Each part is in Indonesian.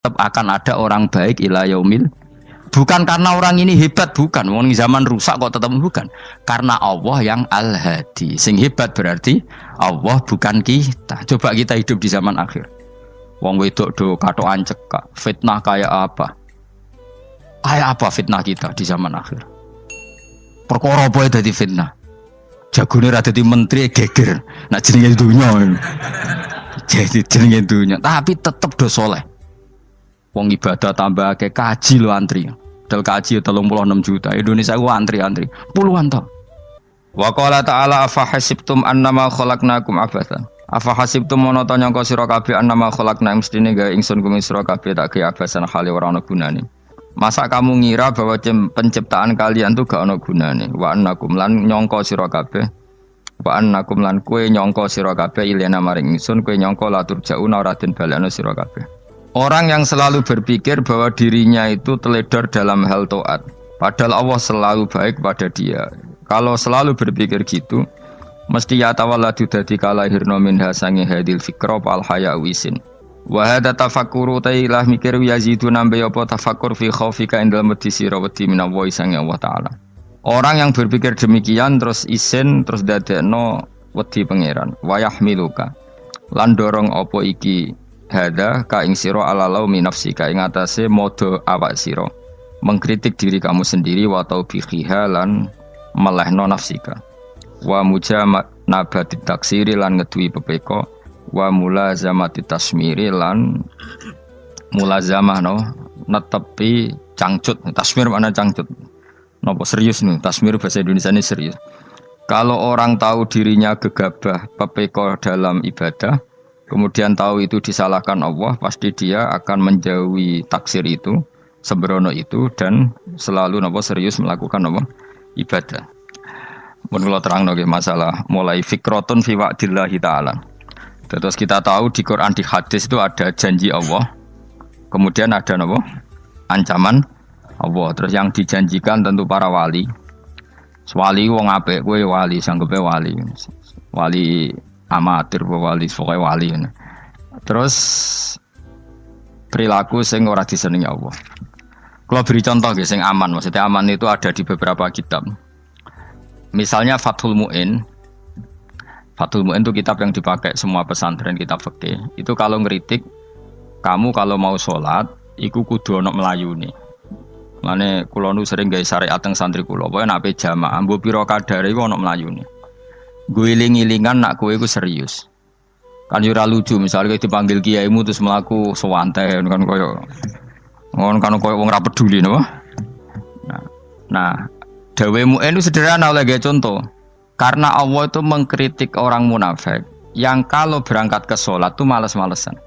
tetap akan ada orang baik ila yaumil. Bukan karena orang ini hebat, bukan. Wong zaman rusak kok tetap bukan. Karena Allah yang Al-Hadi. Sing hebat berarti Allah bukan kita. Coba kita hidup di zaman akhir. Wong wedok do katokan cekak. Fitnah kayak apa? Kayak apa fitnah kita di zaman akhir? Perkara apa dadi fitnah? Jagone ra dadi menteri geger. Nak jenenge dunya. Jadi jenenge dunya, tapi tetep do saleh. Wong ibadah tambah ke kaji lo antri. Dal kaji 36 juta. Indonesia ku antri-antri puluhan tahun. Wa qala ta'ala afa hasibtum annama khalaqnakum abathan. Afa hasibtum mono ta nyangka sira kabeh annama khalaqna mestine gawe ingsun kuwi sira kabeh tak gawe abasan hale ora ana gunane. Masa kamu ngira bahwa penciptaan kalian tuh gak ana gunane? Wa annakum lan nyangka sira kabeh. Wa annakum lan kowe nyangka sira kabeh ilena maring ingsun kowe nyangka la turjauna ora den balekno sira kabeh. Orang yang selalu berpikir bahwa dirinya itu teledor dalam hal taat, padahal Allah selalu baik pada dia. Kalau selalu berpikir gitu, mesti ya tawalladu dadi kalahirna minha sange hadil fikra pal haya wisin. Wa hadza tafakkuru tailah mikir yazidu nambe apa tafakkur fi khaufika indal medisi rawati minallahi sange Allah taala. Orang yang berpikir demikian terus isin terus dadekno wedi pangeran. Wa yahmiluka lan dorong apa iki hada ka ing sira alalau min nafsika ing atase modo awak sira mengkritik diri kamu sendiri wa taubihiha lan melehno nafsika wa mujamanabati taksiri lan ngeduwi pepeko wa mulazamati tasmiri lan mulazamah netepi cangcut. Tasmir mana cangcut napa serius nih tasmir bahasa Indonesia ini serius. Kalau orang tahu dirinya gegabah pepeko dalam ibadah kemudian tahu itu disalahkan Allah, pasti dia akan menjauhi taksir itu, sembrono itu, dan selalu serius melakukan ibadah. Mun kula terangno nggih masalah mulai fikrotun fi wa'dillahi ta'ala. Terus kita tahu di Quran di hadis itu ada janji Allah, kemudian ada ancaman Allah. Terus yang dijanjikan tentu para wali. Wali wong apik kowe wali, sanggepe wali. Wali amatir wali pokoknya wali. Terus perilaku sing ora disenengi Allah. Kalau beri contoh sing aman, maksudnya aman itu ada di beberapa kitab. Misalnya Fathul Mu'in. Fathul Mu'in itu kitab yang dipakai semua pesantren kitab fikih. Itu kalau ngeritik kamu kalau mau sholat iku kudu ana mlayune. Mane kula nu sering gawe syariat teng santri kula, pokoke nek ape jamaah mbok pira kadare iku ana mlayune. Guling-gilingan nak kowe iku serius. Kan yo ora lucu misalnya dipanggil kiaimu terus mlaku sewantai kan koyo wong ra peduli napa. Nah, dawuhmu itu sederhana oleh gawe contoh. Karena Allah itu mengkritik orang munafik yang kalau berangkat ke salat tuh malas-malesan.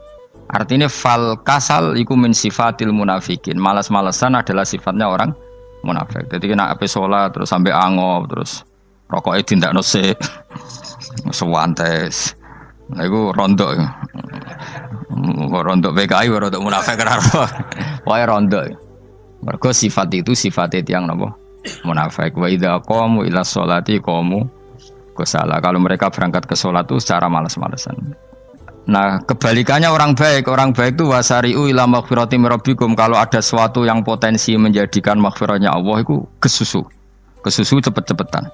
Artinya fal kasal iku min sifatil munafikin. Malas-malesan adalah sifatnya orang munafik. Jadi nek ape salat terus sampai angop terus rokoknya tindak nose sewantes. Nah itu rondok PKI rondok munafik kenapa? Wah rondok. Mergo sifat itu sifatnya tiang napa? Munafik. Wa idza qamu ila sholati qamu kusala. Kalau mereka berangkat ke sholat itu secara malas-malesan. Nah kebalikannya orang baik itu wasari'u ila maghfirati rabbikum. Kalau ada sesuatu yang potensi menjadikan maghfirahnya Allah itu kesusu cepet-cepetan.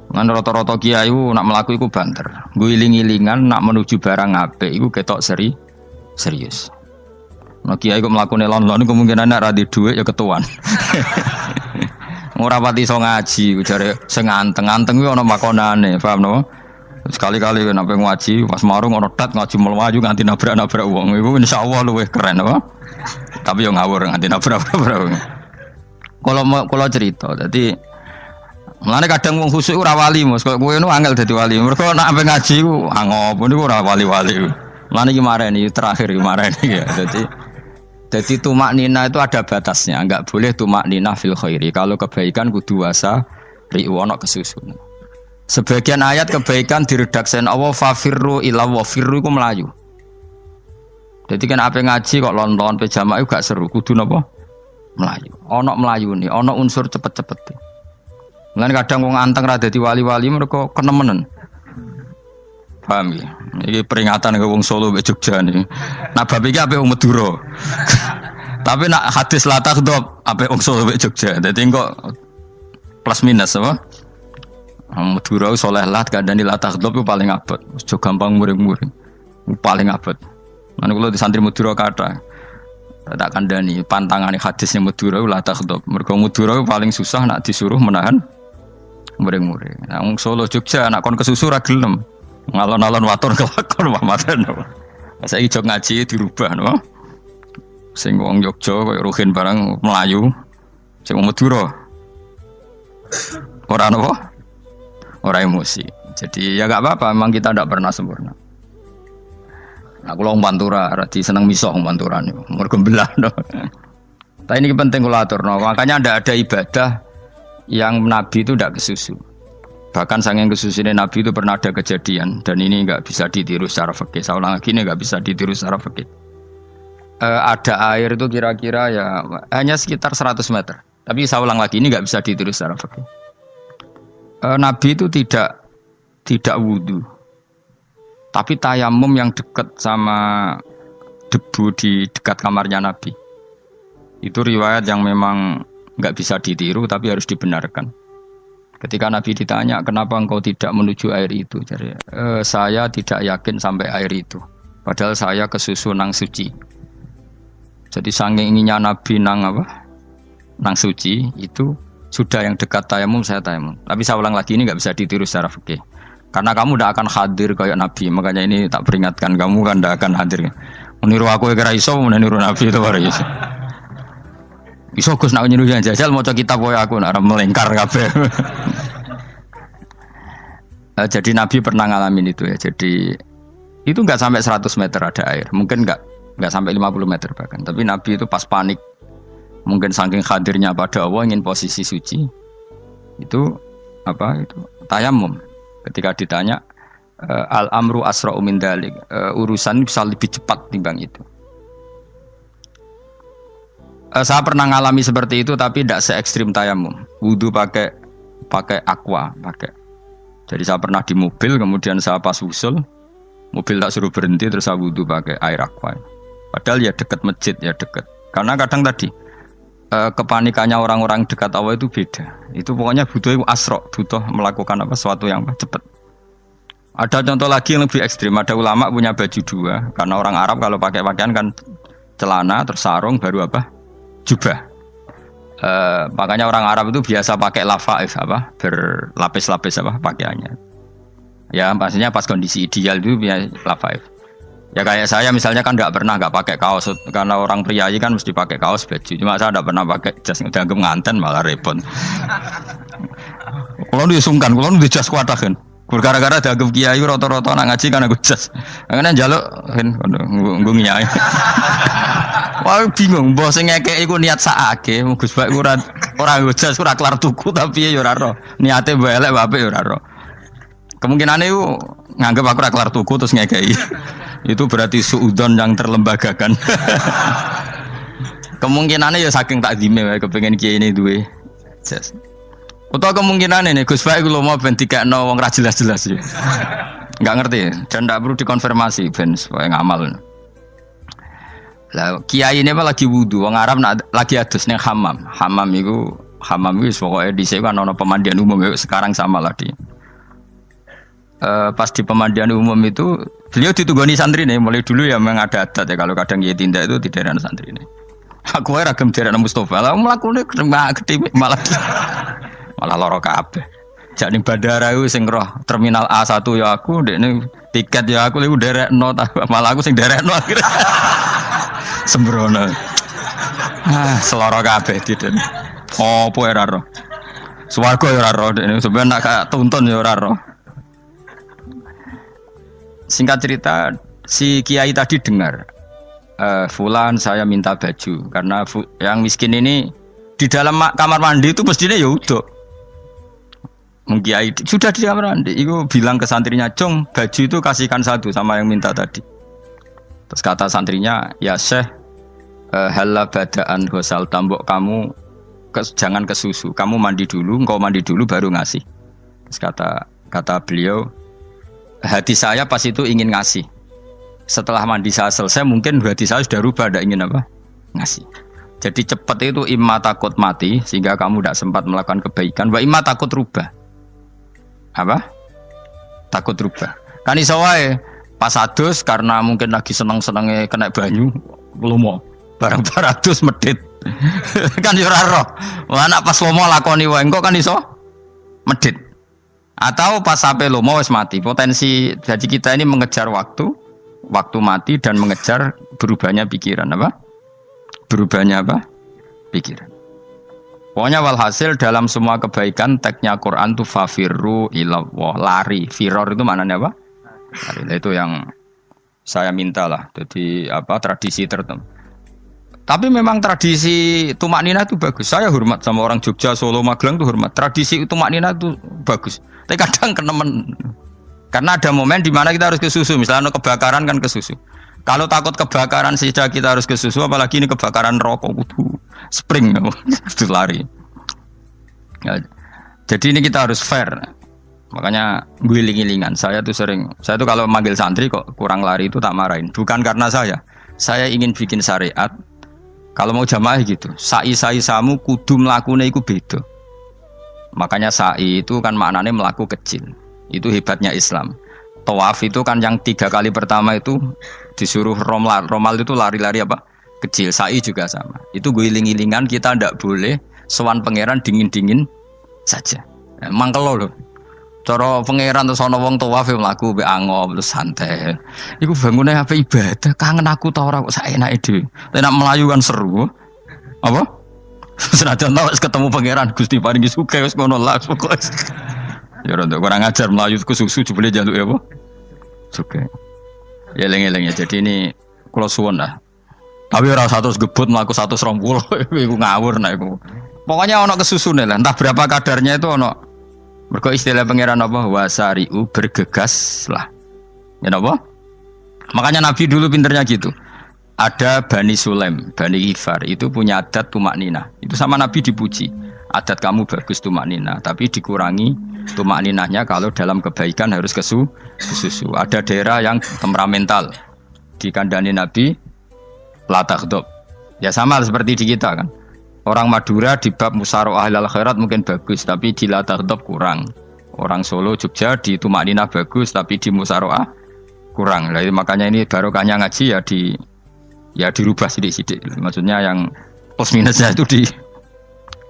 Ngan rata-rata kiai nak melaku iku banter. Guling-gilingan nak menuju barang apik iku ketok serius. Nah kiai kok mlakune lon-lon kemungkinan nek ra di dhuwit ya ketuan. Ora pati iso ngaji jare sing anteng-anteng kuwi ana makonane, paham napa? Sekali-kali nek ngaji pas marung ana tat ngaji mlayu nganti nabrak-nabrak wong. Iku insyaallah luwih keren apa? Tapi yo ngawur nganti nabrak-nabrak wong. Kalau cerita, jadi mulane kadang wong khusuk ora wali Mas, kok kowe nu angel dadi wali. Mergo nek ampe ngaji ku angop niku ora wali-wali. Mulane iki mareni terakhir iki mareni ya. Jadi tumak nina itu ada batasnya, enggak boleh tumak nina fil khairi. Kalau kebaikan kudu wasa ri'u ana kesusun. Sebagian ayat kebaikan diredaksen Allah fafirru ila wa firru iku melayu. Jadi kan ape ngaji kok lon-lon pe jamaah gak seru, kudu napa? Melayu. Ana melayune, ana unsur cepet-cepet. Lan kadang wong anteng ra dadi wali-wali mergo kenemenen. Paham ya? Ini peringatan ke wong Solo mbek Jogja nih. Nah bab iki apik wong Madura. Tapi nak hadis la takhdhab apik wong Solo mbek Jogja. Dadi kok plus minus apa? Madura soleh lah kadang la takhdhab itu paling abot. Aja gampang muring-muring. Paling abot. Lan kula di santri Madura kata tak kandhani pantangane hadisnya Madura la takhdhab. Mergo Madura paling susah nak disuruh menahan muring-muring. Nah wong Solo Jogja nak kon kesusu ra gelem. Ngalon-alon watur kelakon Muhammadan. Saiki jog ngaji dirubah no. Sing wong Jogja koyo Ruhin barang Melayu. Sing wong Madura ora napa? Ora emosi. Jadi ya enggak apa-apa, memang kita tidak pernah sempurna. Nah, kula wong Pantura radi seneng misah wong Pantura niku. Mergo belah no. Tapi ini penting kula aturno. Makanya ada ibadah yang Nabi itu tidak kesusu. Bahkan saking kesusunya Nabi itu pernah ada kejadian dan ini nggak bisa ditiru secara fikih. Saya ulang lagi ini nggak bisa ditiru secara fikih. Ada air itu kira-kira ya hanya sekitar 100 meter. Tapi saya ulang lagi ini nggak bisa ditiru secara fikih. Nabi itu tidak wudu, tapi tayamum yang dekat sama debu di dekat kamarnya Nabi. Itu riwayat yang memang nggak bisa ditiru tapi harus dibenarkan. Ketika Nabi ditanya, kenapa engkau tidak menuju air itu? Jadi, saya tidak yakin sampai air itu. Padahal saya kesusu nang suci. Jadi saking inginnya Nabi nang suci itu sudah yang dekat tayamum saya tayamum. Tapi saya ulang lagi ini nggak bisa ditiru secara fikih. Karena kamu tidak akan hadir kayak Nabi. Makanya ini tak peringatkan kamu kan tidak akan hadir. Meniru aku kira iso, meniru Nabi itu baru iso. Iso Gus nak nyuruh yang jajal maca kitab koyo aku nak melengkar kabeh. Jadi Nabi pernah ngalamin itu ya. Jadi itu enggak sampai 100 meter ada air. Mungkin enggak sampai 50 meter bahkan. Tapi Nabi itu pas panik. Mungkin saking hadirnya pada Allah ingin posisi suci. Itu tayamum. Ketika ditanya al-amru asra'u min dzalik. Urusan bisa lebih cepat timbang itu. Saya pernah ngalami seperti itu tapi tidak se ekstrim tayamum. Wudu pakai aqua, pakai. Jadi saya pernah di mobil kemudian saya pas usul, mobil tak suruh berhenti terus saya wudu pakai air aqua. Padahal ya dekat masjid ya dekat. Karena kadang tadi kepanikannya orang-orang dekat Allah itu beda. Itu pokoknya butuh asro, butuh melakukan sesuatu yang cepat. Ada contoh lagi yang lebih ekstrim. Ada ulama punya baju dua karena orang Arab kalau pakai pakaian kan celana terus sarung baru jubah. Makanya orang Arab itu biasa pakai lafaif berlapis-lapis pakaiannya. Ya maksudnya pas kondisi ideal itu biasa lafaif. Ya kayak saya misalnya kan nggak pakai kaos karena orang priayi kan mesti pakai kaos baju. Cuma saya tidak pernah pakai jas dianggap nganten malah repot. Kalau disungkan, kalau di jas kuatakan. Gara-gara dianggap kiai rata-rata nak ngaji kan aku jas. Karena jaluk kan nggung-nggung. Wah bingung, mbah sing ngekeki iku niat sakake, Gus Bak ora jas ora kelar tuku tapi ya ora ro. Niate mbok elek apik ya ora ro. Kemungkinane iku nganggep aku ora kelar tuku terus ngekeki. Itu berarti suudzon yang terlembagakan. Kemungkinane ya saking takdime wae kepengin kiai ini duwe jas. Utawa kemungkinane nih Gus Bak iku lho mau ben dikekno wong ra jelas-jelas ya. Enggak ngerti dan ndak perlu dikonfirmasi ben supaya ngamal. Lah kiai ini lagi wudu, wong Arab lagi adus ning hammam. Hammam itu pokoknya dhisik kan ana pemandian umum sekarang sama lah di. Pas di pemandian umum itu beliau ditunggoni santri nih, mulai dulu ya memang ada adat ya kalau kadang kiai tindak itu di daerah santri nih. Aku ora gem daerah Mustofa, lah mlakune gede malah lara kabeh. Jak ning bandara iku sing roh terminal A1 ya aku, ndekne tiket ya aku lek derekno malah aku sing derekno akhirnya. Sembrono. Seloro kabeh diten. Opo ora ro. Swarga ya ora ro, sampeyan nak tuntun ya ora ro. Singkat cerita, si kiai tadi dengar, fulan saya minta baju karena yang miskin ini di dalam kamar mandi itu mestinya ya udah. Kiai sudah di kamar mandi, itu bilang ke santrinya, "Jong, baju itu kasihkan satu sama yang minta tadi." Terus kata santrinya, "Ya Syekh, halla badaan ghusal tambok kamu jangan kesusu. Kamu mandi dulu, engkau mandi dulu baru ngasih." Terus kata beliau, hati saya pas itu ingin ngasih. Setelah mandi saya selesai, mungkin hati saya sudah rubah, tidak ingin apa? Ngasih. Jadi cepat itu imma takut mati, sehingga kamu tidak sempat melakukan kebaikan. Wa imma takut rubah. Apa? Takut rubah. Kan iso wae pas adus karena mungkin lagi seneng-senenge kena banyu, lumo. Barang 200 medit. Kan yo ora roh. Anak pas lomo lakoni wae engko kan iso medit. Atau pas sampai lomo wis mati. Potensi jadi kita ini mengejar waktu mati dan mengejar berubahnya pikiran apa? Berubahnya apa? Pikiran. Pokoknya walhasil dalam semua kebaikan teksnya Quran tuh fafirru ilallah, lari. Firor itu maknanya apa? Lari. Itu yang saya minta lah. Jadi apa tradisi tertentu. Tapi memang tradisi tumak nina itu bagus. Saya hormat sama orang Jogja, Solo, Magelang itu hormat. Tradisi tumak nina itu bagus. Tapi kadang kenemen. Karena ada momen di mana kita harus ke susu. Misalnya kebakaran kan ke susu. Kalau takut kebakaran saja kita harus ke susu, apalagi ini kebakaran rokok, spring, itu lari. Ya, jadi ini kita harus fair. Makanya guling-gilingan. Saya tuh kalau manggil santri kok kurang lari itu tak marahin. Bukan karena saya ingin bikin syariat. Kalau mau jamaah gitu, sa'i samu kudu mlakune iku beda. Makanya sa'i itu kan maknanya melaku kecil. Itu hebatnya Islam. Tawaf itu kan yang 3 kali pertama itu disuruh romal itu lari-lari apa? Kecil. Sa'i juga sama. Itu guling-gilingan kita ndak boleh sowan pangeran dingin-dingin saja. Mangkelo lho. Cara pangeran terus ana wong tawaf mlaku mbek angop terus santai. Iku bangune apa ibadah, kangen aku ta ora kok saenake dhewe. Nek melayu kan seru. Apa? Senajan tau ketemu pangeran Gusti paringi sugih wis ngono lah pokoke. Ya ora kurang ajar melayu ku susu jebule njaluk ya apa? Sugih. Ya eling-eling ya. Jadi ini kula suwun lah. Tapi ora 100 gebut mlaku 120 iku ngawur nek iku. Pokoknya ana kesusune lah, entah berapa kadarnya itu ana. Mergo istilah pangeran apa? Wasari'u bergegas lah. Ya apa? Makanya Nabi dulu pinternya gitu. Ada Bani Sulaim, Bani Ghifar itu punya adat tumak nina. Itu sama Nabi dipuji. Adat kamu bagus tumak nina, tapi dikurangi tumak ninahnya kalau dalam kebaikan harus ke susu. Ada daerah yang temperamental. Dikandani Nabi la taghdab. Ya sama seperti di kita kan. Orang Madura di bab musyawarah ahlal khairat mungkin bagus, tapi di la taghdab kurang. Orang Solo, Jogja di tumak nina bagus, tapi di musyawarah kurang. Jadi makanya ini barokahnya ngaji ya dirubah sidik-sidik. Maksudnya yang plus minusnya itu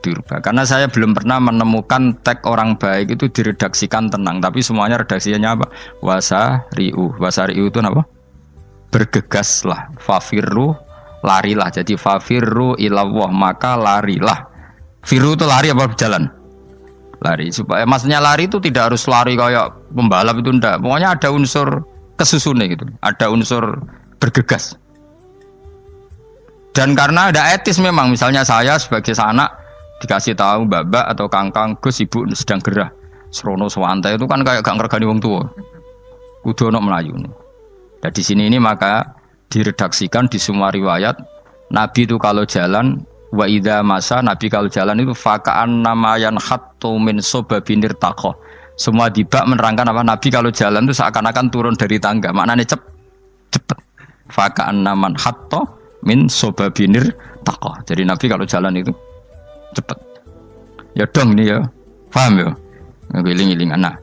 dirubah. Karena saya belum pernah menemukan teks orang baik itu diredaksikan tenang, tapi semuanya redaksinya apa? Wasari'u itu apa? Bergegaslah, fafirru, larilah. Jadi fafirru ilallah, maka larilah. Firu itu lari apa berjalan? Lari. Supaya maksudnya lari itu tidak harus lari kayak pembalap itu enggak. Pokoknya ada unsur kesusune gitu. Ada unsur bergegas. Dan karena ada etis memang, misalnya saya sebagai anak dikasih tahu babak atau kangkang Gus ibu sedang gerah. Serono swantai itu kan kayak gak ngergani wong tua. Kudu ono melayu. Dan di sini ini maka diredaksikan di semua riwayat Nabi itu kalau jalan wa idza masa, Nabi kalau jalan itu fakaan namayan khattu min sobabinir taqo. Semua dibak menerangkan apa Nabi kalau jalan itu seakan-akan turun dari tangga. Maknanya cepet. Fakaan naman khattu min sobabinir taqo. Jadi Nabi kalau jalan itu cepet. Ya dong nih ya. Paham ya? Ngiling-ngilingan. Nah,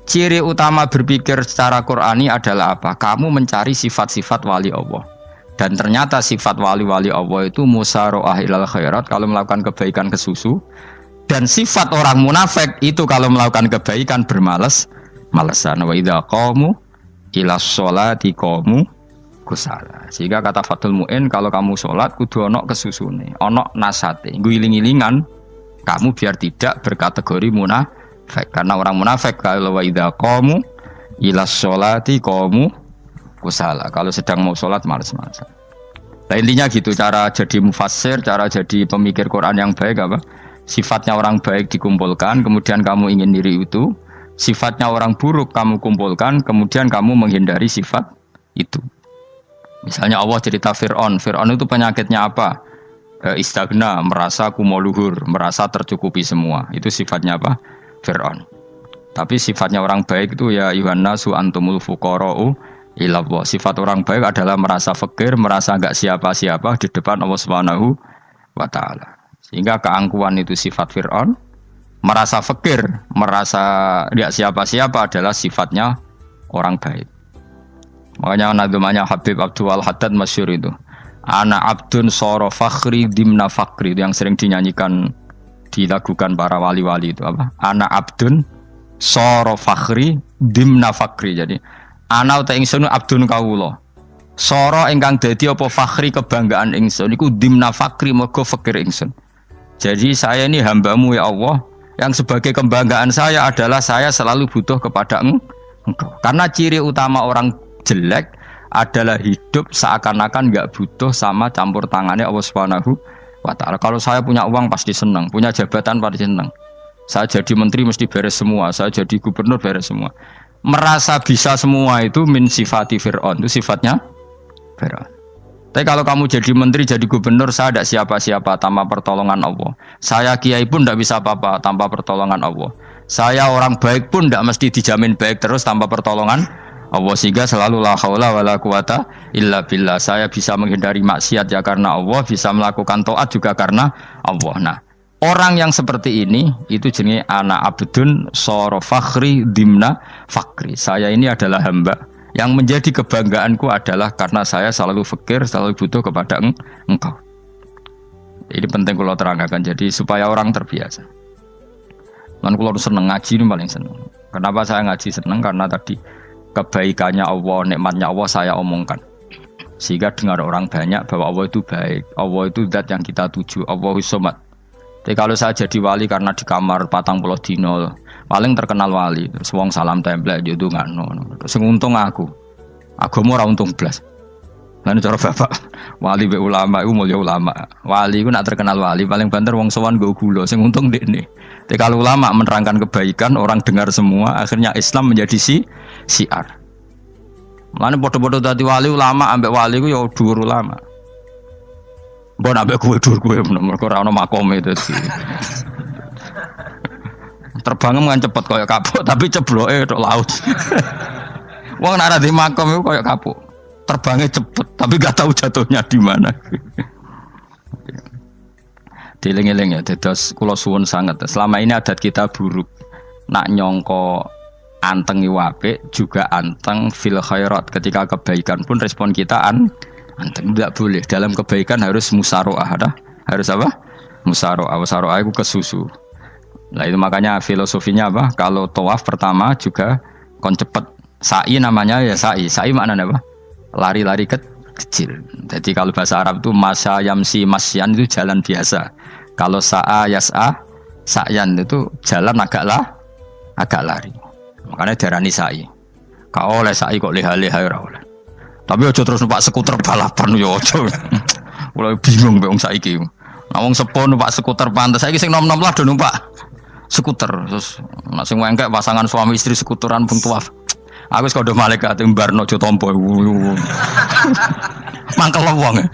ciri utama berpikir secara Qur'ani adalah apa? Kamu mencari sifat-sifat wali Allah. Dan ternyata sifat wali-wali Allah itu musyaroah ilal khairat kalau melakukan kebaikan ke susu. Dan sifat orang munafik itu kalau melakukan kebaikan bermales-malesan. Wa idza qamu ilas sholati qamu kusala. Sehingga kata Fathul Mu'in kalau kamu sholat kudu ono kesusune, ono nasate. Guling-gilingan kamu biar tidak berkategori munafik. Karena orang munafik kalau wa idza qamu ilas sholati qamu kusala. Kalau sedang mau sholat malas-malasan. Nah, intinya gitu cara jadi mufassir, cara jadi pemikir Quran yang baik apa? Sifatnya orang baik dikumpulkan, kemudian kamu ingin diri itu. Sifatnya orang buruk kamu kumpulkan, kemudian kamu menghindari sifat itu. Misalnya Allah cerita Fir'aun. Fir'aun itu penyakitnya apa? Istagna, merasa kumoluhur, merasa tercukupi semua. Itu sifatnya apa? Fir'aun. Tapi sifatnya orang baik itu ya yuhannasu antumul fuqara'u ilallah. Sifat orang baik adalah merasa fakir, merasa enggak siapa-siapa di depan Allah Subhanahu wa taala. Sehingga keangkuhan itu sifat Fir'aun, merasa fakir, merasa enggak siapa-siapa adalah sifatnya orang baik. Makanya nadumanya Habib Abdul Haddad masyhur itu. Ana abdun soro fakhri dimna fakri, itu yang sering dinyanyikan dilakukan para wali-wali itu apa? Ana abdun soro fakhri dimna fakri. Jadi ana uta ingsun abdun kawula. Soro ingkang dadi apa fakhri kebanggaan ingsun iku dimna fakri mergo fakir ingsun. Jadi saya ini hambamu ya Allah, yang sebagai kebanggaan saya adalah saya selalu butuh kepada Engkau. Karena ciri utama orang jelek adalah hidup seakan-akan enggak butuh sama campur tangannya Allah Subhanahu wa taala. Kalau saya punya uang pasti senang, punya jabatan pasti senang. Saya jadi menteri mesti beres semua, saya jadi gubernur beres semua. Merasa bisa semua itu min sifati Fir'aun, itu sifatnya Fir'aun. Tapi kalau kamu jadi menteri, jadi gubernur, saya tidak siapa-siapa tanpa pertolongan Allah. Saya kiai pun tidak bisa apa-apa tanpa pertolongan Allah. Saya orang baik pun tidak mesti dijamin baik terus tanpa pertolongan Allah. Sehingga selalu la haula wala quwata illa billah. Saya bisa menghindari maksiat ya karena Allah, bisa melakukan taat juga karena Allah. Nah, orang yang seperti ini itu jenis ana abdun soro fakhri dimna fakri. Saya ini adalah hamba yang menjadi kebanggaanku adalah karena saya selalu fakir, selalu butuh kepada Engkau. Ini penting kalau terangkan, jadi supaya orang terbiasa. Dan kalau seneng ngaji ini paling seneng. Kenapa saya ngaji seneng? Karena tadi kebaikannya Allah, nikmatnya Allah saya omongkan. Sehingga dengar orang banyak bahwa Allah itu baik, Allah itu zat yang kita tuju, Allahus Somad. Jadi kalau saya jadi wali karena di kamar 40 dino, paling terkenal wali, terus wong salam template yo ndongakno. Sing untung aku. Agama ora untung blas. Lan cara bapak wali be ulama iku mulya ulama. Wali iku nak terkenal wali paling banter wong sowan nggo gula, sing untung dekne. Tapi kalau ulama menerangkan kebaikan, orang dengar semua, akhirnya Islam menjadi siar. Mana bodoh-bodoh tadi wali ulama ambek wali ku ya dhuwur ulama. Mbok ambek kowe dhuwur kowe mergo ora ono makome dadi. Terbangem kan cepet kaya kapuk tapi cebloke tok laut. Wong nek ora di makom iku kaya kapuk. Terbangnya cepet tapi gak tahu jatuhnya di mana. Dieling-eling ya, dados kula suwun sanget. Selama ini adat kita buruk. Nak nyongko anteng apik juga anteng fil khairat. Ketika kebaikan pun respon kita anteng, tidak boleh. Dalam kebaikan harus musaroah, harus apa? Musaroah. Musaroah itu kesusu. Nah itu makanya filosofinya apa? Kalau tawaf pertama juga kon cepet. Sa'i namanya ya sa'i. Sa'i maknanya apa? Lari-lari kecil. Jadi kalau bahasa Arab itu masya yamsi masyan itu jalan biasa. Kalau sa'a yas'a sa'yan itu jalan agak lari. Makanya diarani sa'i. Kau oleh sa'i kok leha-leha ora oleh. Tapi aja terus numpak skuter balapan yo aja. Mulai bingung mbek wong saiki. Nah wong sepo numpak skuter pantes saiki sing nom-nom lah do numpak skuter. Terus nek sing wengkek pasangan suami istri skuteran pun tuaf. Aku wis kodho malaikat mbarno aja tampa. Mangkel wong.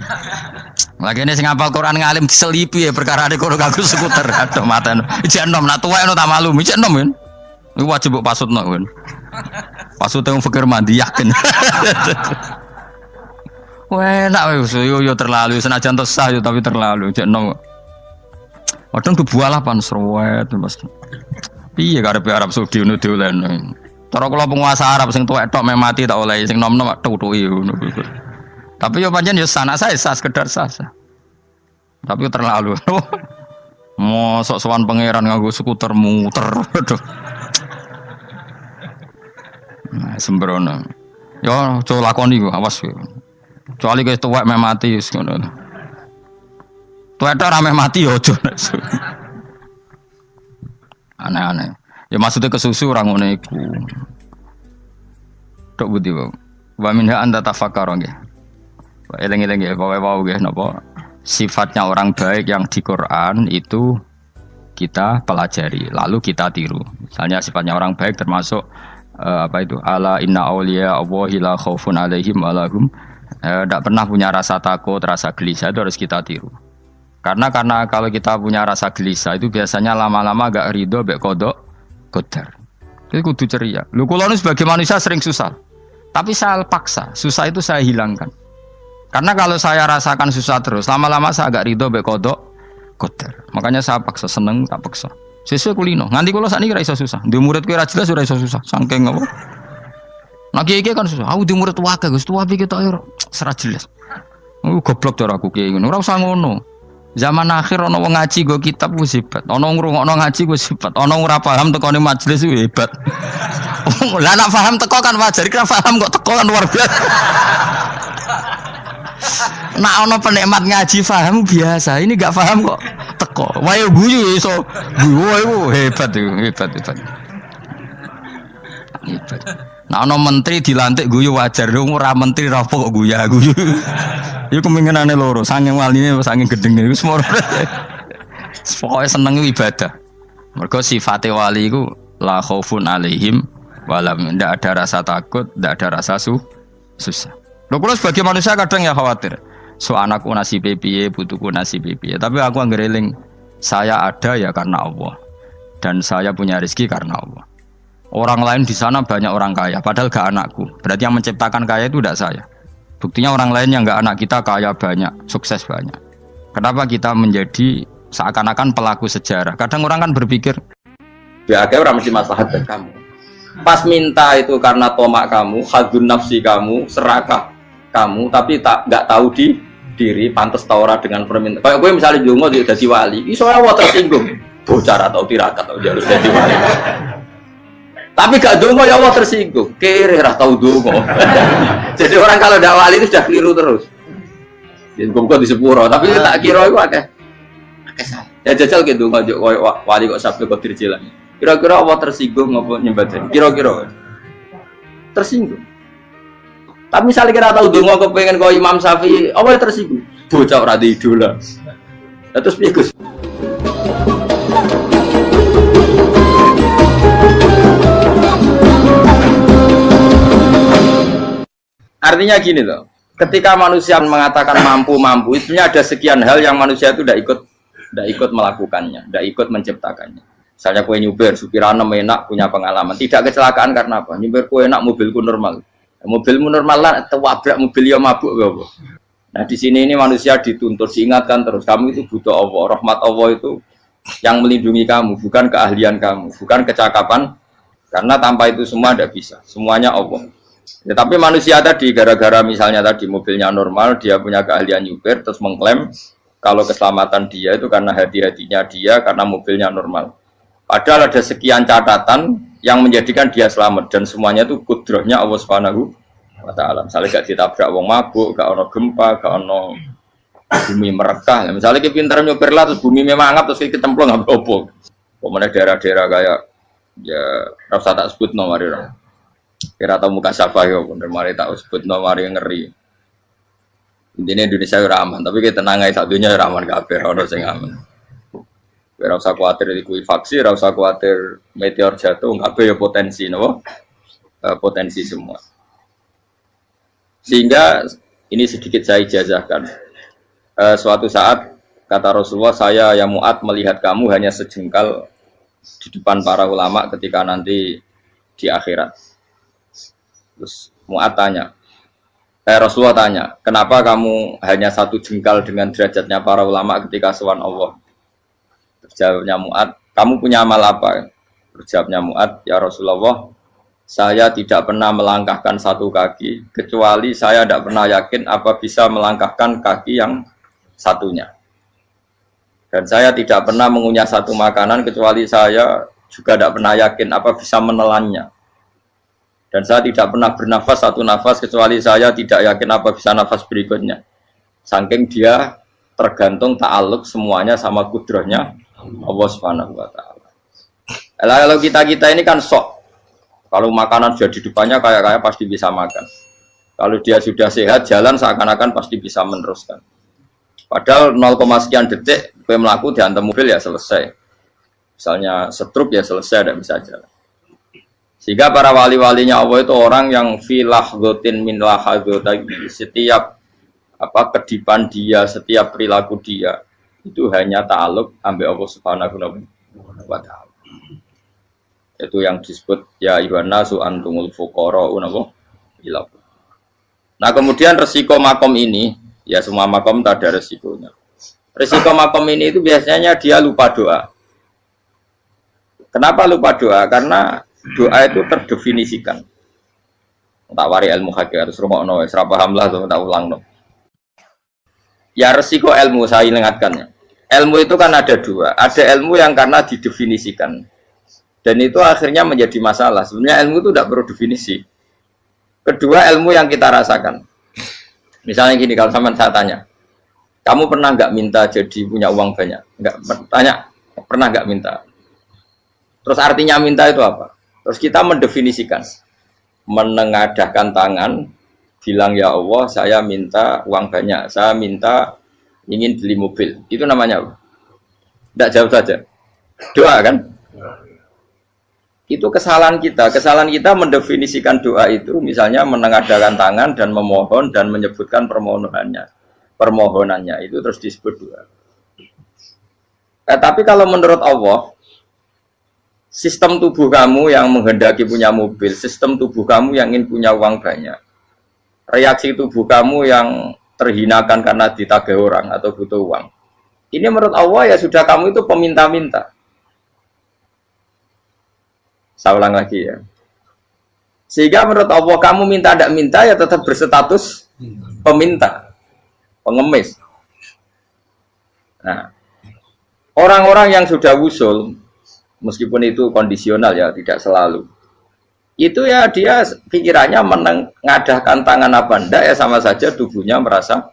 Lagi ini sing hafal Quran ngalim diselipi ya perkara ade kono kanggo skuter. Aduh maten. Ijek enom nak tuwekno tak malu. Ijek enom kan. Iku wajib mbok pasutno kan. Pasute wong fikir mandi yakin. Wah, enak wis yo terlalu senajan to sah yo tapi terlalu ijek enom. Kadang dubualapan serwet mesti. Piye karepe Arab Saudi ngono diolehno. Cara kula penguasa Arab sing tuwek tok meh mati tak oleh sing nom-nom tutuki ngono. Tapi yo pancen yo sana saya sah sekedar sah. Tapi terlalu. Mosok sowan pangeran nganggo skuter muter. Nah, sembrono. Yo coba lakoni kok awas kowe. Kecuali kowe tuwek meh mati wis ngono. Tuwek tok ora meh mati yo aja. Aneh-aneh. Ya maksudnya kesusu orang ngono iku. Tok budi wae. Wa minha anta tafakkar nggih. Eleng-eleng ya pokoke wau nggih napa sifatnya orang baik yang di Quran itu kita pelajari lalu kita tiru. Misalnya sifatnya orang baik termasuk apa itu ala inna auliya Allahi la khaufun alaihim wa lahum tidak pernah punya rasa takut, rasa gelisah itu harus kita tiru. Karena kalau kita punya rasa gelisah itu biasanya lama-lama agak ridho mbek kodok qadar. Jadi kudu ceria. Lu kula nu sebagai manusia sering susah. Tapi saya paksa, susah itu saya hilangkan. Karena kalau saya rasakan susah terus, lama-lama saya agak ridho mbek kodok kotor. Makanya saya paksa, seneng tak paksa. Sesuai kulino. Nganti kula sakniki ra iso susah. Di murid kowe ra jelas ora iso susah. Saking apa? Nah kiai kan susah. Aku di murid wae Gus, tuwa iki tok ora jelas. Goblok cara aku kiai ngono. Ora usah ngono. Zaman akhir ana wong ngaji go kitab wis hebat. Ana ngrungokno ngaji wis hebat. Ana ora paham tekone majelis wis hebat. Lah nek paham teko kan wajar, kira paham kok teko kan luar biasa. Nek ana penikmat ngaji paham biasa, ini gak paham kok teko. Wae guyu iso. Guyu hebat itu, hebat. Hebat. Nek ana menteri dilantik guyu wajar, ora menteri ra kok guyu. Iku kemungkinane loro, saking waline saking gedenge iku semua. Pokoke seneng ibadah. Mergo sifate wali iku la khaufun alaihim walam, ndak ada rasa takut, ndak ada rasa susah. Lho kula sebagai manusia kadang ya khawatir. So anakku nasibe piye, putuku nasibe piye. Tapi aku anggereling saya ada ya karena Allah. Dan saya punya rezeki karena Allah. Orang lain di sana banyak orang kaya, padahal gak anakku. Berarti yang menciptakan kaya itu tidak saya. Buktinya orang lain yang gak anak kita kaya banyak, sukses banyak. Kenapa kita menjadi seakan-akan pelaku sejarah? Kadang orang kan berpikir, ya orang mesti maslahat buat kamu. Pas minta itu karena tomak kamu, hadun nafsi kamu, serakah kamu, tapi nggak tahu diri, pantas taura dengan permintaan. Kayak gue misalnya jongo jadi wali, iso awak tersinggung, bocah atau tirakat atau jalur jadi wali. Tapi gak dongo ya Allah tersinggung, kere rah tahu dongo. Jadi orang kalau tidak wali itu sudah keliru terus. Jadi gue di sepuro, tapi tak kira itu akeh salah. Ya jajal gitu ngajak wali kok sabtu kok dirjilan. Kira-kira Allah tersinggung ngapa nyembah? Kira-kira tersinggung. Tapi misalnya kira tahu dongo kepengen kau Imam Syafi'i, Allah tersinggung. Bocah ora di idola. Terus piye Gus? Artinya gini loh, ketika manusia mengatakan mampu, itu ada sekian hal yang manusia itu tidak ikut melakukannya, tidak ikut menciptakannya. Misalnya kue nyuber, supirana enak, punya pengalaman, tidak kecelakaan karena apa? Nyuber kue enak, mobilku normal, mobilmu normal lah, tewabrak mobil yang mabuk, gak. Nah di sini ini manusia dituntut, diingatkan terus, kamu itu butuh Allah, rahmat Allah itu yang melindungi kamu, bukan keahlian kamu, bukan kecakapan, karena tanpa itu semua tidak bisa, semuanya Allah. Ya, tapi manusia tadi gara-gara misalnya tadi mobilnya normal, dia punya keahlian nyupir, terus mengklaim kalau keselamatan dia itu karena hati-hatinya dia, karena mobilnya normal. Padahal ada sekian catatan yang menjadikan dia selamat dan semuanya itu kudrahnya Allah Subhanahu wa Ta'ala. Misalnya gak ditabrak wong mabuk, gak ono gempa, gak ono bumi merekah. Misalnya kita pintar nyupir lah, terus bumi memangap, terus kita templong nggak apa-apa. Kemudian daerah-daerah kayak ya rasa tak sebut nomor itu. Kira tahu muka siapa ya, bener mari tak sebut nomor yang ngeri. Intinya Indonesia ora aman, tapi kita tenang aja satunya ora aman kabeh, ora sing aman. Ora usah kuwatir likuifaksi, ora usah kuwatir meteor jatuh, kabeh ya potensi napa? Potensi semua. Sehingga ini sedikit saya ijazahkan. Suatu saat kata Rasulullah, saya ya Mu'ad melihat kamu hanya sejengkal di depan para ulama ketika nanti di akhirat. Terus Mu'ad tanya, Rasulullah tanya, kenapa kamu hanya satu jengkal dengan derajatnya para ulama ketika sowan Allah? Terus jawabnya Mu'ad, kamu punya amal apa? Terus jawabnya Mu'ad, ya Rasulullah, saya tidak pernah melangkahkan satu kaki, kecuali saya tidak pernah yakin apa bisa melangkahkan kaki yang satunya. Dan saya tidak pernah mengunyah satu makanan, kecuali saya juga tidak pernah yakin apa bisa menelannya. Dan saya tidak pernah bernafas satu nafas kecuali saya tidak yakin apa bisa nafas berikutnya. Saking dia tergantung ta'aluk semuanya sama kudrahnya Allah Subhanahu wa Ta'ala. Kalau kita ini kan sok. Kalau makanan sudah di depannya kayak pasti bisa makan. Kalau dia sudah sehat jalan seakan-akan pasti bisa meneruskan. Padahal 0, sekian detik gue melaku dihantam mobil ya selesai. Misalnya stroke ya selesai, tidak bisa jalan. Sehingga para wali-walinya Allah itu orang yang filah gotin min lahadotagi, setiap kedipan dia, setiap perilaku dia itu hanya ta'aluk ambil Allah Subhanahu wa Ta'ala. Itu yang disebut ya Yohana su antumul fuqara unapa ila. Nah kemudian resiko makom ini, ya semua makom tak ada resikonya. Resiko makom ini itu biasanya dia lupa doa. Kenapa lupa doa? Karena doa itu terdefinisikan. Tak wari ilmu hakikat terus rungokno wis ra paham lah tak ulang no. Ya resiko ilmu saya ingatkannya. Ilmu itu kan ada dua. Ada ilmu yang karena didefinisikan. Dan itu akhirnya menjadi masalah. Sebenarnya ilmu itu tidak perlu definisi. Kedua ilmu yang kita rasakan. Misalnya gini, kalau sama saya tanya, kamu pernah nggak minta jadi punya uang banyak? Nggak tanya, pernah nggak minta? Terus artinya minta itu apa? Terus kita mendefinisikan, menengadahkan tangan, bilang ya Allah, saya minta uang banyak, saya minta ingin beli mobil. Itu namanya apa? Tidak jauh saja. Doa kan? Itu kesalahan kita mendefinisikan doa itu misalnya menengadahkan tangan dan memohon dan menyebutkan permohonannya itu terus disebut doa. Tapi kalau menurut Allah, sistem tubuh kamu yang menghendaki punya mobil, sistem tubuh kamu yang ingin punya uang banyak, reaksi tubuh kamu yang terhinakan karena ditagih orang atau butuh uang, ini menurut Allah ya sudah kamu itu peminta-minta. Saya ulang lagi ya. Sehingga menurut Allah kamu minta tidak minta ya tetap berstatus peminta, pengemis. Nah, orang-orang yang sudah wusul, meskipun itu kondisional ya, tidak selalu. Itu ya dia pikirannya menengadahkan tangan apa enggak ya sama saja tubuhnya merasa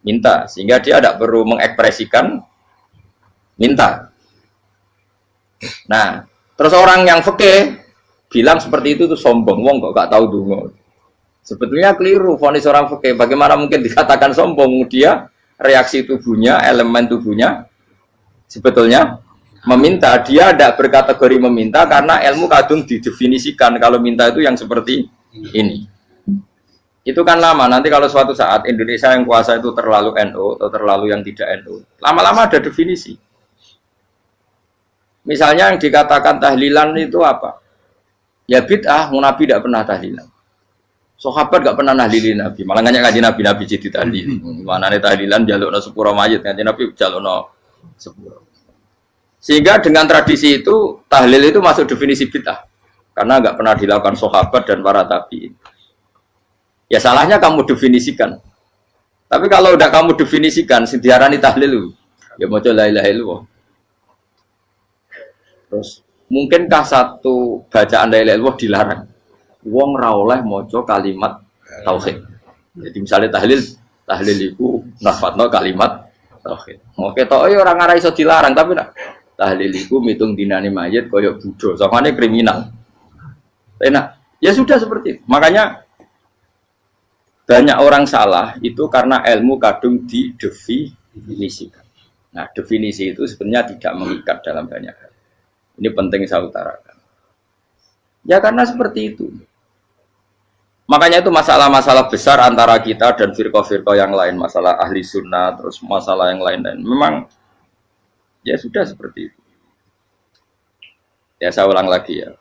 minta. Sehingga dia tidak perlu mengekspresikan minta. Nah, terus orang yang fikih bilang seperti itu tuh sombong, wong kok gak tahu dungo. Sebetulnya keliru vonis orang fikih. Bagaimana mungkin dikatakan sombong? Dia reaksi tubuhnya, elemen tubuhnya sebetulnya meminta. Dia tidak berkategori meminta karena ilmu kadung didefinisikan kalau minta itu yang seperti ini. Itu kan lama. Nanti kalau suatu saat Indonesia yang kuasa itu terlalu NU atau terlalu yang tidak NU, lama-lama ada definisi. Misalnya yang dikatakan tahlilan itu apa? Ya bid'ah, Nabi tidak pernah tahlilan. Sahabat tidak pernah nahlilin Nabi. Malah nggak ngaji Nabi jadi tahlil. Mana nih tahlilan jalukno sepuro mayit, ngaji Nabi jalukno sepuro. Sehingga dengan tradisi itu tahlil itu masuk definisi bid'ah. Karena nggak pernah dilakukan sahabat dan para tabi'in. Ya salahnya kamu definisikan. Tapi kalau udah kamu definisikan, diarani tahlil, ya mau la ilaha illallah. Terus mungkinkah satu bacaan la ilaha illallah dilarang? Wong ra oleh maca kalimat tauhid. Jadi misalnya tahlil iku nafatno kalimat tauhid. Oke tok ora ngara iso dilarang tapi nak tahlil iku mitung dinane mayit kaya budo, sakane kriminal. Enak. Ya sudah seperti itu. Makanya banyak orang salah itu karena ilmu kadung didefinisikan. Nah, definisi itu sebenarnya tidak mengikat dalam banyak hal. Ini penting saya utarakan. Ya karena seperti itu. Makanya itu masalah-masalah besar antara kita dan firqah-firqah yang lain. Masalah ahli sunnah, terus masalah yang lain-lain. Memang, ya sudah seperti itu. Ya saya ulang lagi ya.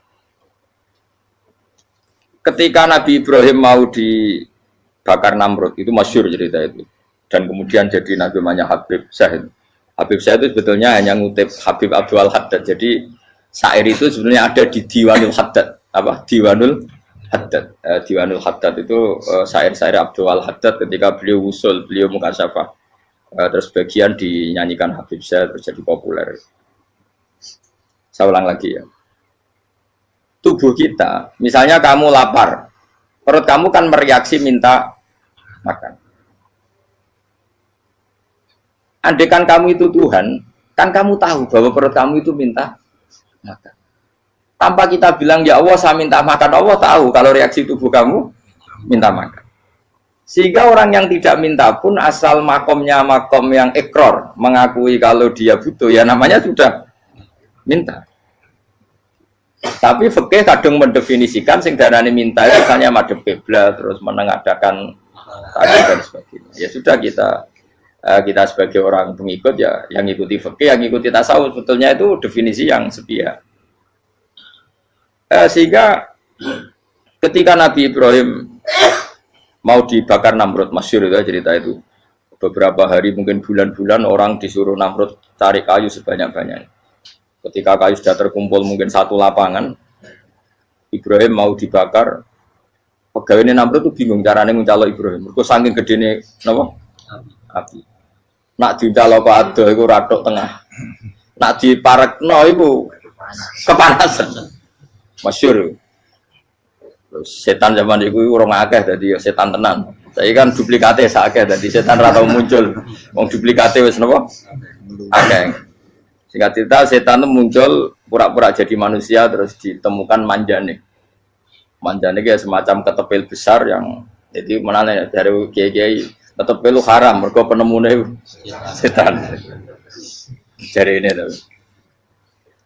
Ketika Nabi Ibrahim mau dibakar Namrud, itu masyhur cerita itu. Dan kemudian jadi Nabi namanya Habib Syahid. Habib Syahid itu sebetulnya hanya ngutip Habib Abdul Haddad. Jadi syair itu sebenarnya ada di Diwanul Haddad. Apa? Diwanul Haddad. Diwanul Haddad itu syair-syair Abdul Haddad ketika beliau usul, beliau mukasyafah. Terus bagian dinyanyikan Habib Syahid terus jadi populer. Saya ulang lagi ya. Tubuh kita, misalnya kamu lapar, perut kamu kan mereaksi minta makan. Andaikan kamu itu Tuhan, kan kamu tahu bahwa perut kamu itu minta makan. Tanpa kita bilang ya Allah saya minta makan, Allah tahu kalau reaksi tubuh kamu minta makan. Sehingga orang yang tidak minta pun asal makomnya makom yang ikror, mengakui kalau dia butuh, ya namanya sudah minta. Tapi fikih kadang mendefinisikan sing darane minta itu misalnya madhep kiblat terus menengadakan tadi dan sebagainya. Ya sudah kita sebagai orang pengikut ya yang ngikuti fikih, yang ngikuti tasawuf sebetulnya itu definisi yang sepihak. Sehingga ketika Nabi Ibrahim mau dibakar Namrud, masyhur itu cerita itu. Beberapa hari mungkin bulan-bulan orang disuruh Namrud cari kayu sebanyak-banyaknya. Ketika kayu sudah terkumpul mungkin satu lapangan, Ibrahim mau dibakar. Pegawainya Namrud itu bingung caranya mencalok Ibrahim. Mereka saking gedene napa? Api. Nak dicalok kok ado iku ratok tengah. Nak diparekno iku kepanasan. Masyhur. Setan zaman itu orang akeh dadi setan tenan. Saya kan duplikate sakake dadi setan ra tau muncul. Wong duplikate wis napa? Akeh. Singkat cerita setan itu muncul pura-pura jadi manusia terus ditemukan manjane. Manjane iki semacam ketepil besar yang jadi menane dari kiai-kiai ketepil lu haram mergo penemune setan. Jare ini tuh.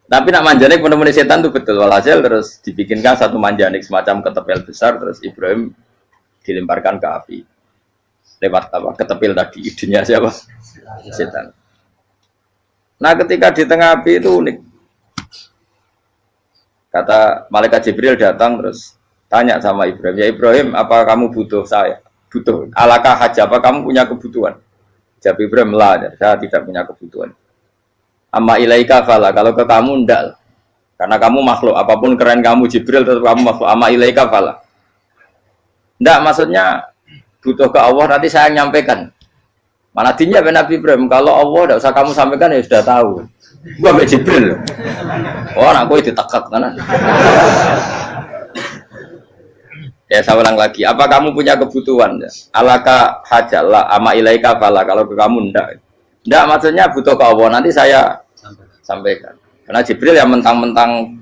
Tapi nak manjanik penemuan setan itu betul. Walhasil terus dibikinkan satu manjanik semacam ketepil besar terus Ibrahim dilemparkan ke api. Lewat apa? Ketepil tadi idenya siapa? Setan. Nah ketika di tengah api itu unik. Kata malaikat Jibril datang terus tanya sama Ibrahim, ya Ibrahim apa kamu butuh saya? Butuh. Alakah haja apa kamu punya kebutuhan? Jawab Ibrahim lah, saya tidak punya kebutuhan. Amma ilaika fala, kalau ke kamu ndak. Karena kamu makhluk, apapun keren kamu Jibril tetap kamu makhluk. Amma ilaika fala. Ndak maksudnya butuh ke Allah nanti saya nyampaikan. Mana dinya Nabi Ibrahim kalau Allah ndak usah kamu sampaikan ya sudah tahu. Gua mbek Jibril. Oh, aku ditekak tenan. Ya saya ulang lagi, apa kamu punya kebutuhan? Alaka hajalah amma ilaika fala, kalau ke kamu ndak. Ndak maksudnya butuh ke Allah nanti saya sampaikan. Karena Jibril yang mentang-mentang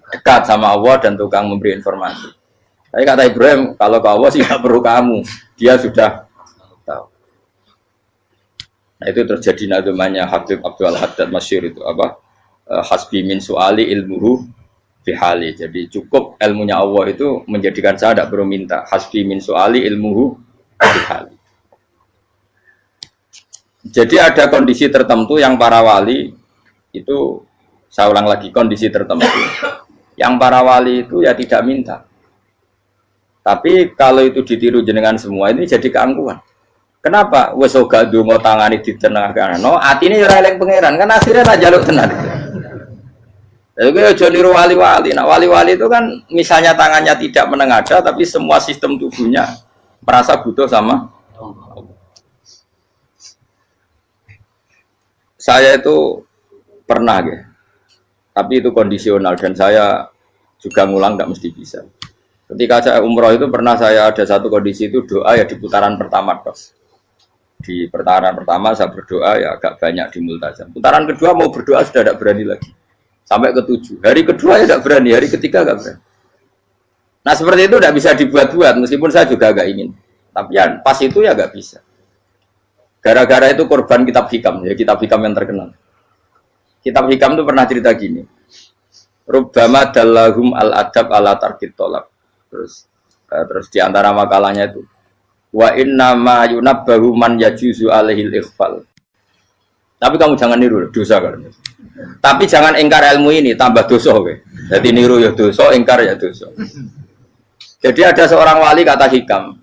dekat sama Allah dan tukang memberi informasi. Tapi kata Ibrahim, kalau ke Allah sih tidak perlu kamu, dia sudah tahu. Nah itu terjadi nadumanya Habib Abdul Haddad masyhur itu apa? Hasbi min su'ali ilmuhu bihali. Jadi cukup ilmunya Allah itu menjadikan saya tidak perlu minta. Hasbi min su'ali ilmuhu bihali. Jadi ada kondisi tertentu yang para wali itu, saya ulang lagi, kondisi tertentu yang para wali itu ya tidak minta. Tapi kalau itu ditiru jenengan semua ini jadi keangkuhan. Kenapa? Wes ora ndonga tangane ditenengake. No, atine ora eling pangeran, kan akhirnya tak jaluk tenan. Jadi aja niru wali-wali. Nah, wali-wali itu kan misalnya tangannya tidak menengadah tapi semua sistem tubuhnya merasa butuh sama saya itu pernah ya, tapi itu kondisional dan saya juga ngulang tidak mesti bisa. Ketika saya umroh itu pernah saya ada satu kondisi itu doa ya di putaran pertama dos. Di putaran pertama saya berdoa ya agak banyak di multazam. Putaran kedua mau berdoa sudah tidak berani lagi. Sampai ke-7. Hari kedua ya tidak berani, hari ketiga tidak berani. Nah seperti itu tidak bisa dibuat-buat meskipun saya juga agak ingin. Tapi ya pas itu ya nggak bisa. Gara-gara itu korban kitab hikam, ya kitab hikam yang terkenal. Kitab hikam itu pernah cerita gini. Rubbama dallahum al-adab ala tarkit tolak. Terus di antara makalahnya itu wa inna ma yunabbahu man yajuzu alaihil ikhfal. Tapi kamu jangan niru dosa kan. Tapi jangan ingkar ilmu ini tambah dosa kowe. Jadi niru ya dosa, ingkar ya dosa. Jadi ada seorang wali kata hikam.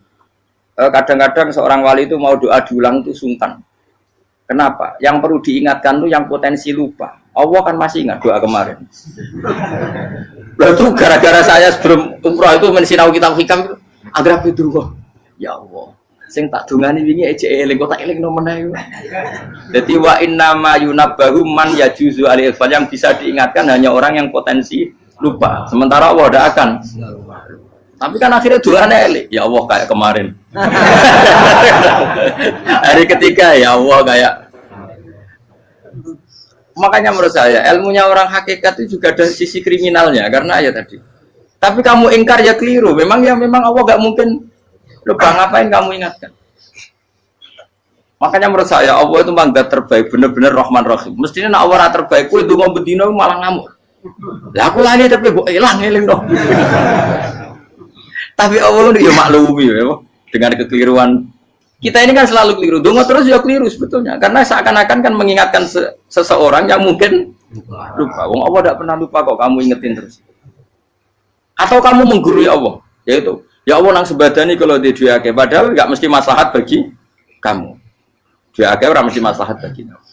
Kadang-kadang seorang wali itu mau doa diulang itu sungkan. Kenapa? Yang perlu diingatkan itu yang potensi lupa. Allah kan masih ingat doa kemarin. Lalu itu gara-gara saya sebelum umroh itu mensinau kitab hikam itu agar itu kok. Ya Allah, sing tak dungani wingi ejek eling kok tak eling nomene. Jadi wa inna ma yunabbahu man yajuzu alil fal, yang bisa diingatkan hanya orang yang potensi lupa. Sementara Allah tidak akan. Tapi kan akhirnya doanya elik. Ya Allah kayak kemarin. Hari ketiga ya Allah kayak. Makanya menurut saya ilmunya orang hakikat itu juga ada sisi kriminalnya karena ya tadi. Tapi kamu ingkar ya keliru. Memang Allah gak mungkin lupa, ngapain kamu ingatkan. Makanya menurut saya Allah itu memang zat terbaik, benar-benar Rahman Rahim. Mestinya nak Allah terbaik, itu mau bedino malah ngamuk. Lah aku lali tapi gue hilang dong. Tapi Allah itu ya maklumi ya, dengan kekeliruan. Kita ini kan selalu keliru, dongo terus ya keliru sebetulnya. Karena seakan-akan kan mengingatkan seseorang yang mungkin lupa. Wong Allah tidak pernah lupa kok, kamu ingetin terus. Atau kamu menggurui Allah, yaitu ya Allah nang sebadani kalau di dua akeh, padahal nggak mesti maslahat bagi kamu. Dua akeh orang mesti maslahat bagi kamu.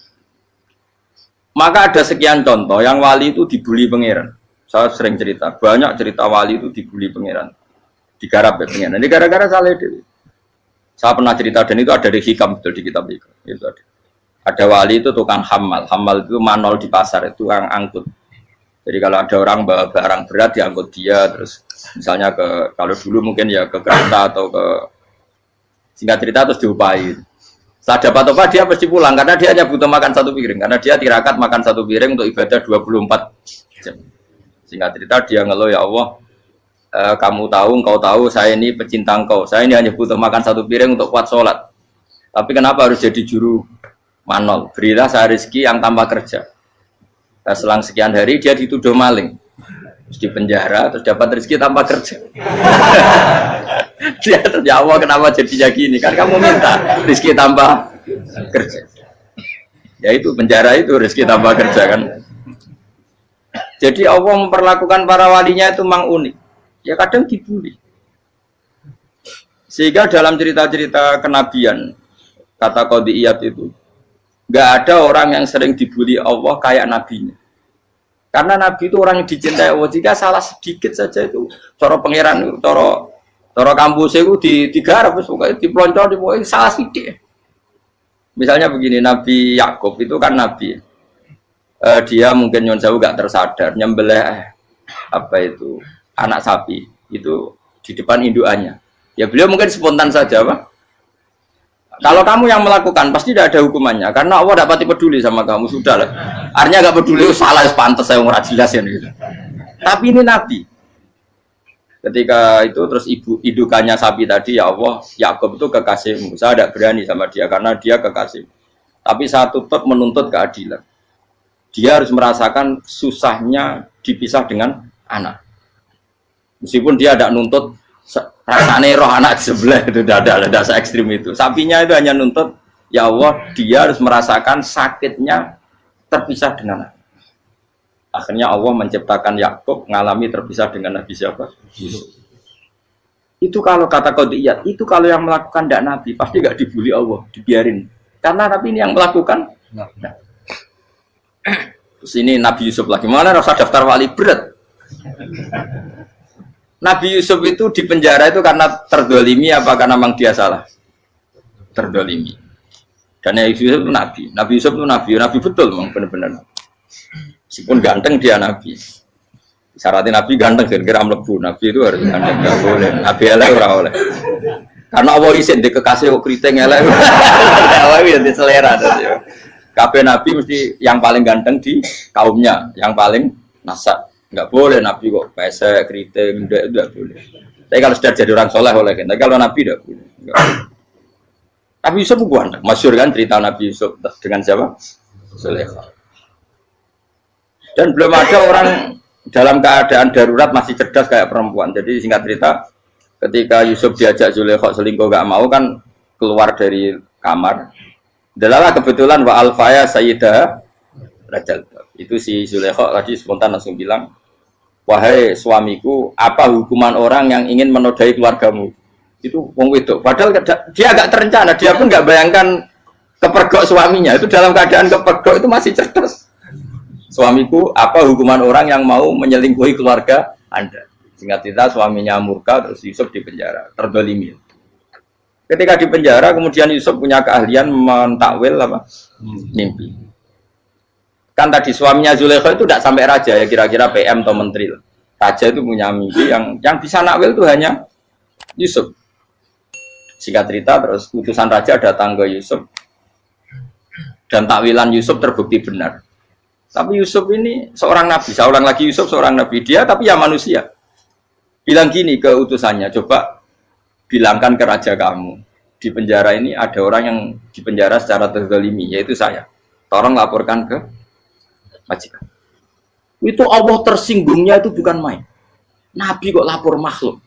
Maka ada sekian contoh yang wali itu dibully pangeran. Saya sering cerita, banyak cerita wali itu dibully pangeran, digarap ya pangeran. Ini gara-gara salah itu. Saya pernah cerita dan itu ada di hikam betul di kitab itu. Itu ada. Ada wali itu tukang hamal itu manol di pasar itu tukang angkut. Jadi kalau ada orang bawa barang berat diangkut dia, terus misalnya kalau dulu mungkin ya ke kereta atau ke singkat cerita terus diupahi. Setelah dapat apa dia pasti pulang karena dia hanya butuh makan satu piring karena dia tirakat makan satu piring untuk ibadah 24 jam. Singkat cerita dia ngeluh ya Allah, kamu tahu, engkau tahu saya ini pecinta engkau, saya ini hanya butuh makan satu piring untuk kuat sholat. Tapi kenapa harus jadi juru manol? Berilah saya rezeki yang tanpa kerja. Nah, selang sekian hari dia dituduh maling, terus di penjara, terus dapat rezeki tanpa kerja. Dia ya Allah kenapa jadinya gini? Kan kamu minta rezeki tanpa kerja. Ya itu penjara itu rezeki tanpa kerja kan. Jadi Allah memperlakukan para walinya itu memang unik. Ya kadang dibully. Sehingga dalam cerita-cerita kenabian kata Qadiyat itu nggak ada orang yang sering dibully Allah kayak nabinya. Karena nabi itu orang yang dicintai Allah. Jika salah sedikit saja itu, cara pangeran, cara kampus itu digarap, pokoknya dipelonco, pokoknya salah sedikit. Misalnya begini, Nabi Yakub itu kan nabi. Dia mungkin nyon jauh nggak tersadar nyembelih apa itu anak sapi itu di depan indukannya. Ya beliau mungkin spontan saja, Pak. Kalau kamu yang melakukan pasti tidak ada hukumannya karena Allah tidak pati peduli sama kamu sudah lah. Artinya nggak peduli salah pantas saya nggak jelas ya gitu. Tapi ini Nabi. Ketika itu terus indukannya sapi tadi ya Allah Yakub itu kekasihmu. Saya tidak berani sama dia karena dia kekasih. Tapi saya tetap menuntut keadilan. Dia harus merasakan susahnya dipisah dengan anak. Meskipun dia tidak nuntut rasanya roh anak sebelah itu tidak se ekstrim itu. Sapinya itu hanya nuntut ya Allah dia harus merasakan sakitnya terpisah dengan anak. Akhirnya Allah menciptakan Yakub mengalami terpisah dengan Nabi siapa? Yusuf. Itu kalau kata Qadiyat, itu kalau yang melakukan tidak Nabi pasti nggak dibully Allah, dibiarin. Karena Nabi ini yang melakukan. Nah. Terus ini Nabi Yusuf lagi mana rasa daftar wali berat. Nabi Yusuf itu di penjara itu karena terdolimi apa karena memang dia salah? Terdolimi. Dan Nabi Yusuf itu Nabi. Nabi Yusuf itu Nabi betul memang benar-benar. Meskipun ganteng dia Nabi. Syaratnya Nabi ganteng kira-kira mlebu. Nabi itu harus ganteng, nggak boleh. Nabi elek ora oleh. Karena Allah isin di kekasih kok kriting elek. Allah ya di selera. Kabeh Nabi mesti yang paling ganteng di kaumnya, yang paling nasab. Nggak boleh Nabi kok pesek, keriting, tidak boleh. Tapi kalau sudah jadi orang soleh boleh kan. Tapi kalau Nabi tidak boleh. Nabi Yusuf bukan, masyhur kan cerita Nabi Yusuf dengan siapa? Zulaikha. Dan belum ada orang dalam keadaan darurat masih cerdas kayak perempuan. Jadi singkat cerita, ketika Yusuf diajak Zulaikha selingkuh nggak mau kan keluar dari kamar. Dalalah kebetulan wa alfaya sayyidah rajal. Itu si Zulaikha tadi spontan langsung bilang, wahai suamiku, apa hukuman orang yang ingin menodai keluargamu? Itu wong wedok. Padahal dia agak terencana, dia pun nggak bayangkan kepergok suaminya. Itu dalam keadaan kepergok itu masih cerdas. Suamiku, apa hukuman orang yang mau menyelingkuhi keluarga Anda? Singkat cerita suaminya murka, terus Yusuf di penjara, terdolimi. Ketika di penjara, kemudian Yusuf punya keahlian mentakwil apa? Mimpi. Kan tadi suaminya Zulaikha itu tidak sampai raja ya kira-kira PM atau menteri. Raja itu punya mimpi yang bisa nakwil itu hanya Yusuf. Singkat cerita terus utusan raja datang ke Yusuf dan takwilan Yusuf terbukti benar. Tapi Yusuf ini seorang nabi, saya ulang lagi Yusuf seorang nabi dia tapi ya manusia. Bilang gini ke utusannya, coba bilangkan ke raja kamu di penjara ini ada orang yang di penjara secara terzalimi yaitu saya. Tolong laporkan ke majikan. Itu Allah tersinggungnya itu bukan main. Nabi kok lapor makhluk.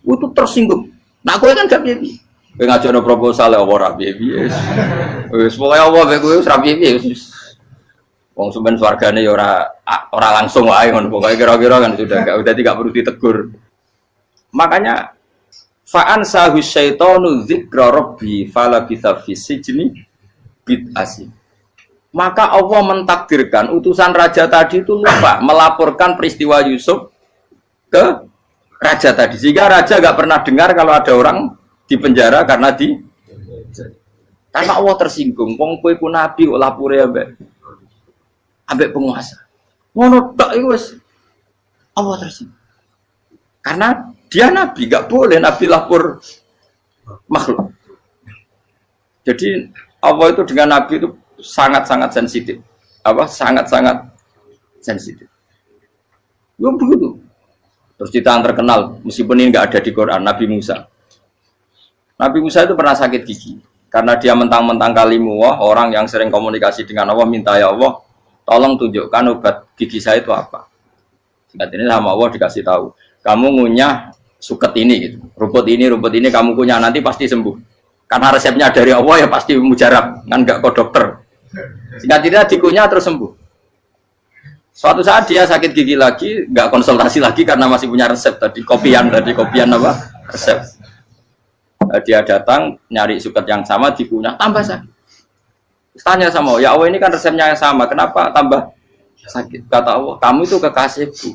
Itu tersinggung. Nah, kowe kan gak piye-piye. Kowe ngajakno proposal ya ora piye-piye. Wis pokoke Allah kowe wis ra piye-piye. Wong sampean swargane ya ora langsung wae ngono pokoke kira-kira kan sudah enggak perlu ditegur. Makanya fa'an sahu syaitanu dzikra rabbi fala bisa fisijni bid'asi. Maka Allah mentakdirkan utusan raja tadi itu lupa melaporkan peristiwa Yusuf ke raja tadi. Sehingga raja enggak pernah dengar kalau ada orang di penjara karena Allah tersinggung. Wong kowe ku nabi kok lapore ambek penguasa. Ngono tok iku wis Allah tersinggung. Karena dia nabi, enggak boleh nabi lapor makhluk. Jadi Allah itu dengan nabi itu sangat-sangat sensitif. Sangat-sangat sensitif. Ya begitu. Terus cerita yang terkenal, meskipun ini enggak ada di Quran, Nabi Musa. Nabi Musa itu pernah sakit gigi. Karena dia mentang-mentang kalimullah, orang yang sering komunikasi dengan Allah, minta ya Allah, tolong tunjukkan obat gigi saya itu apa. Singkat ini sama Allah dikasih tahu, kamu ngunyah suket ini, gitu. rumput ini kamu kunyah nanti pasti sembuh. Karena resepnya dari Allah ya pasti mujarab, kan nggak ke dokter. Singkat ini dikunyah terus sembuh. Suatu saat dia sakit gigi lagi, nggak konsultasi lagi karena masih punya resep tadi kopian apa resep. Dia datang nyari suket yang sama dikunyah tambah sakit. Tanya sama Allah, ya Allah ini kan resepnya yang sama, kenapa tambah sakit? Kata Allah, kamu itu kekasihku.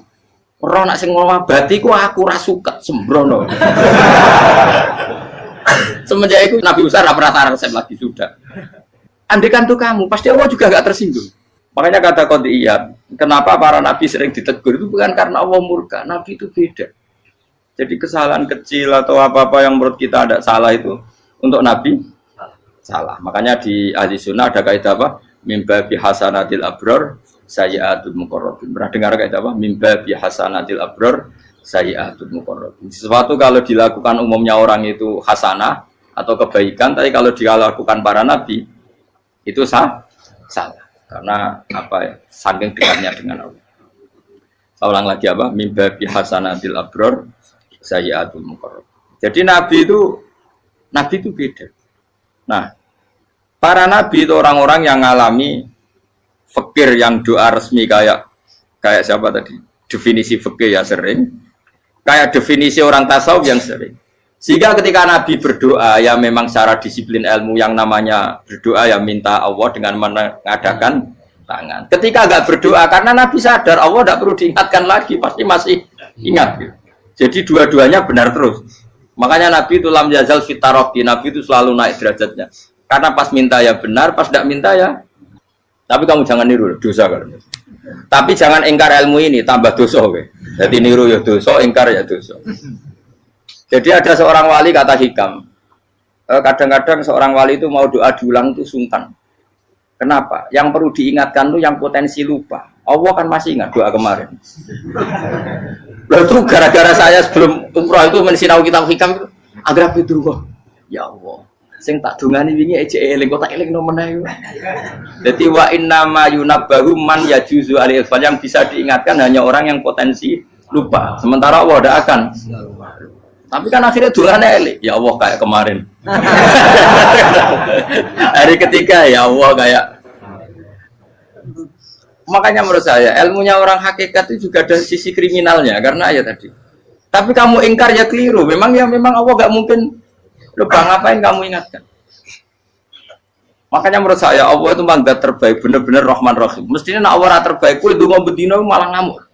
Roh nak sing ngobati ku aku ra suket sembrono. Semenjak itu Nabi Musa ora pernah resep lagi sudah. Andekan tuh kamu, pasti Allah juga gak tersinggung. Makanya kata Qadiyat, kenapa para nabi sering ditegur itu bukan karena Allah murka, nabi itu beda. Jadi kesalahan kecil atau apa-apa yang menurut kita ada salah itu untuk nabi salah. Makanya di ahli sunnah ada kaidah apa? Mimba bihasanatil abror sayyi'atul muqarrabin. Pernah dengar kaidah apa? Mimba bihasanatil abror sayyi'atul muqarrabin. Sesuatu kalau dilakukan umumnya orang itu hasanah atau kebaikan, tapi kalau dilakukan para nabi itu salah. Karena apa ya? Saking dekatnya dengan Allah. Saya ulang lagi apa? Mimba bihasanatil abror sayyi'atul muqarrabin. Jadi nabi itu beda. Nah, para nabi itu orang-orang yang ngalami fikir yang doa resmi kayak siapa tadi? Definisi fikir ya sering. Kayak definisi orang tasawuf yang sering. Sehingga ketika Nabi berdoa ya memang secara disiplin ilmu yang namanya berdoa ya minta Allah dengan mengadakan tangan. Ketika enggak berdoa karena Nabi sadar Allah tidak perlu diingatkan lagi, pasti masih ingat. Gitu. Jadi dua-duanya benar terus. Makanya Nabi itu lam yazal fitaroki, Nabi itu selalu naik derajatnya. Karena pas minta ya benar, pas tidak minta ya. Tapi kamu jangan niru dosa kan. Tapi jangan ingkar ilmu ini, tambah dosa. Okay? Jadi niru ya dosa, ingkar ya dosa. Jadi ada seorang wali kata hikam, kadang-kadang seorang wali itu mau doa diulang itu sungkan. Kenapa? Yang perlu diingatkan itu yang potensi lupa. Allah kan masih ingat doa kemarin. Lalu gara-gara saya sebelum umroh itu mensinau kitab hikam itu, agar itu ya Allah. Sing tak dungani wingi ejek eling kok tak eling nomene. Dadi wa innama yunabbahu man yajuzu alil fal, yang bisa diingatkan hanya orang yang potensi lupa. Sementara Allah tidak akan. Tapi kan akhirnya doane eling. Ya Allah kayak kemarin. Hari ketiga ya Allah kayak. Makanya menurut saya ilmunya orang hakikat itu juga ada sisi kriminalnya karena ya tadi. Tapi kamu ingkar ya keliru. Memang Allah gak mungkin lupa, ngapain kamu ingatkan? Makanya menurut saya Allah itu mangga terbaik, bener-bener Rahman Rahim. Mestinya nak Allah terbaik, kue dungo bedino malah ngamuk.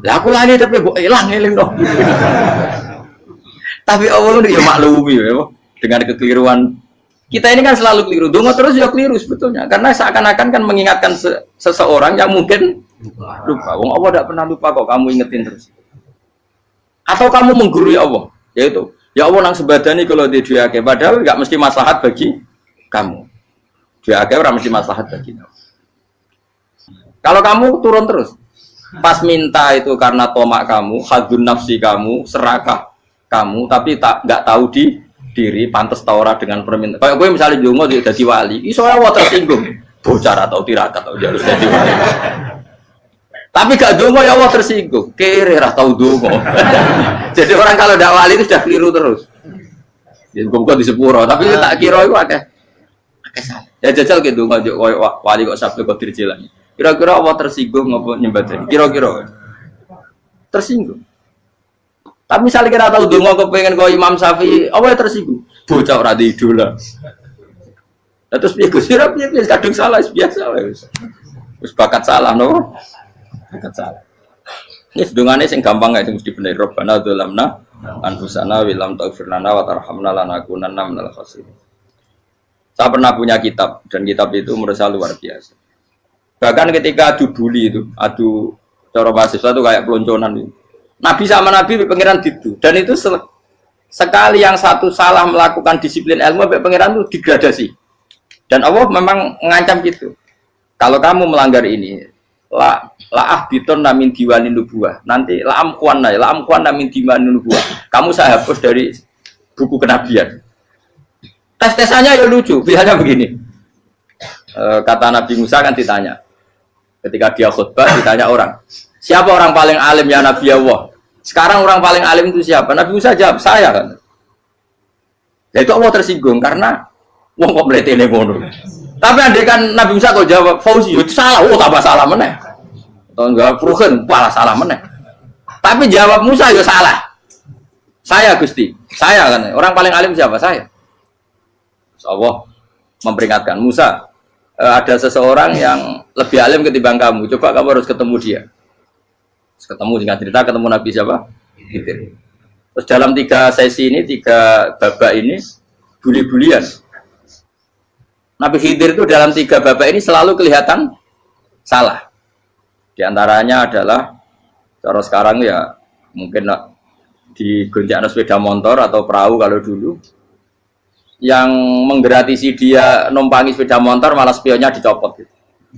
Lah aku lali tapi mbok eling dong. Tapi Allah itu ya maklumi ya, dengan kekeliruan. Kita ini kan selalu keliru, dungo terus ya keliru sebetulnya. Karena seakan-akan kan mengingatkan seseorang yang mungkin lupa. Wong Allah tidak pernah lupa kok, kamu ingetin terus. Atau kamu menggurui Allah, yaitu ya Allah nang sebadani kalau di diake, padahal nggak mesti maslahat bagi kamu. Diake orang mesti maslahat bagi kamu. Kalau kamu turun terus, pas minta itu karena tomak kamu, hadun nafsi kamu, serakah kamu, tapi nggak tahu diri, pantas taura dengan permintaan. Kayak gue misalnya jongo jadi wali, iso Allah tersinggung, bocor atau tirakat atau harus jadi wali. Tapi gak dongo ya Allah tersinggung, kere atau dongo. Jadi orang kalau tidak wali itu sudah keliru terus. Jadi gue di sepuro, tapi tak kira itu akeh salah. Ya jajal gitu, wali kok sabtu kok dirjelangi. Kira-kira Allah tersinggung apa nyembadani? Kira-kira tersinggung. Tapi misalnya kita tahu donga kepengen kau Imam Syafi'i, apa yang tersinggung? Bocah ora di idola. Terus piye Gus? Piye kadung salah biasa wis. Wis bakat salah no. Bakat salah. Ini dongane sing gampang ae sing mesti bener. Rabbana dzalamna anfusana wa lam taghfir lana wa tarhamna lanakunanna minal khasirin. Saya pernah punya kitab dan kitab itu menurut saya luar biasa. Bahkan ketika adu bully itu, adu cara mahasiswa itu kayak pelonconan itu. Nabi sama Nabi pangeran didu dan itu sekali yang satu salah melakukan disiplin ilmu sampai pangeran itu degradasi. Dan Allah memang mengancam gitu. Kalau kamu melanggar ini, la biton namin diwanin nubuah. Nanti la amkuan namin diwanin nubuah. Kamu saya hapus dari buku kenabian. Tes-tesannya ya lucu, biasanya begini. Kata Nabi Musa kan ditanya. Ketika dia khutbah ditanya orang, siapa orang paling alim ya Nabi Allah? Sekarang orang paling alim itu siapa? Nabi Musa jawab, saya kan. Ya itu Allah tersinggung karena wong kok mletene ngono. Tapi andai kan Nabi Musa kok jawab Fauzi, itu salah, tambah salah meneh. Atau enggak Ruhen, malah salah meneh. Tapi jawab Musa ya salah. Saya Gusti, saya kan. Orang paling alim siapa? Saya. Allah memperingatkan Musa, ada seseorang yang lebih alim ketimbang kamu. Coba kamu harus ketemu dia. Ketemu singkat cerita ketemu Nabi siapa? Khidir. Terus dalam 3 sesi ini, 3 babak ini buli-bulian. Nabi Khidir itu dalam 3 babak ini selalu kelihatan salah. Di antaranya adalah cara sekarang ya mungkin di gonjak sepeda motor atau perahu kalau dulu yang menggratisi dia numpangi sepeda motor malah spionnya dicopot gitu.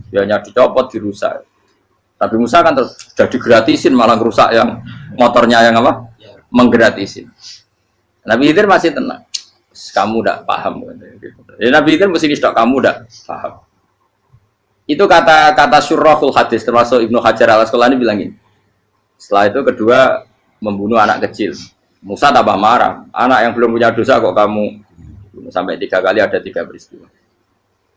Spionnya dicopot, dirusak. Tapi Musa kan sudah digratisin malah rusak yang motornya yang apa? Menggratisin. Nabi Khidir masih tenang. Kamu tidak paham. Ya, Nabi Khidir mesti tidak kamu tidak paham. Itu kata syurrahul hadis termasuk Ibnu Hajar al-Asqalani bilang ini. Setelah itu kedua membunuh anak kecil. Musa tambah marah. Anak yang belum punya dosa kok kamu sampai 3 kali ada 3 peristiwa.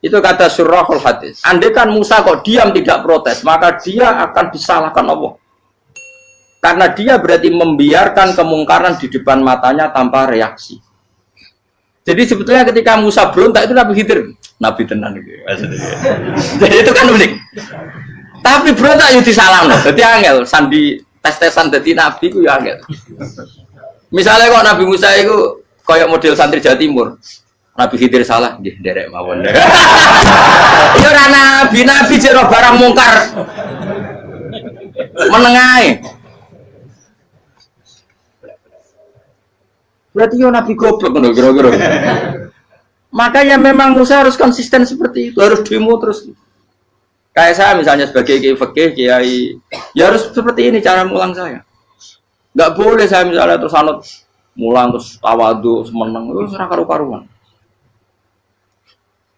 Itu kata syurrahul hadis. Andai kan Musa kok diam tidak protes, maka dia akan disalahkan Allah. Karena dia berarti membiarkan kemungkaran di depan matanya tanpa reaksi. Jadi sebetulnya ketika Musa berontak itu Nabi Khidir, Nabi tenan gitu. Jadi itu kan unik. Tapi berontak itu disalahno. Jadi angel sandi tes-tesan dadi nabi ku ya angel. Misalnya kok Nabi Musa itu kayak model santri Jawa Timur. Nabi Khidir salah, nggih nderek mawon. Ya ora nabi jero barang mungkar. Menengae. Berarti yo nabi goblok ngono kira-kira. Makanya memang Musa harus konsisten seperti itu, harus demo terus. Kayak saya misalnya sebagai kiai fikih, kiai ya harus seperti ini cara mulang saya. Enggak boleh saya misalnya terus anut mulang terus tawadhu semeneng terus ora karu-karuan.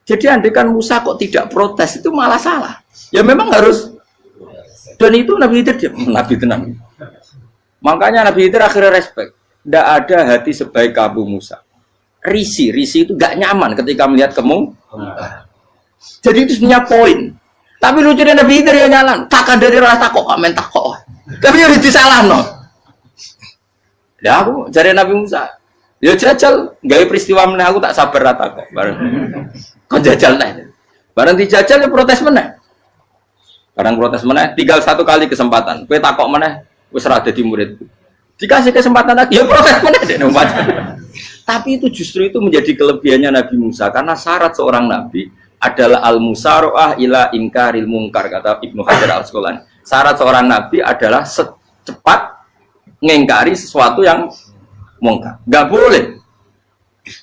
Jadi andekan Musa kok tidak protes itu malah salah. Ya memang harus. Dan itu Nabi Khidir Nabi tenang. Makanya Nabi Khidir akhirnya respect. Tidak ada hati sebaik Abu Musa. Risi itu gak nyaman ketika melihat kemungkaran. Jadi itu sebenarnya poin. Tapi lucunya Nabi Khidir yang nyalan. Kakak dari rasa kok amen takok. Tapi harus disalah no. Ya aku cari Nabi Musa. Ya jajal, gaya peristiwa meneh aku tak sabar rata kok. Bareng. Kok jajal neh. Bareng dijajal ya protes meneh. Bareng protes meneh, tinggal 1 kali kesempatan. Kowe takok meneh wis ora dadi muridku. Dikasih kesempatan lagi ya protes meneh dek numpat. Tapi itu justru itu menjadi kelebihannya Nabi Musa karena syarat seorang nabi adalah al-musara'ah ila inkaril munkar kata Ibnu Hajar al-Asqalani. Syarat seorang nabi adalah secepat mengingkari sesuatu yang mungkar. Enggak boleh.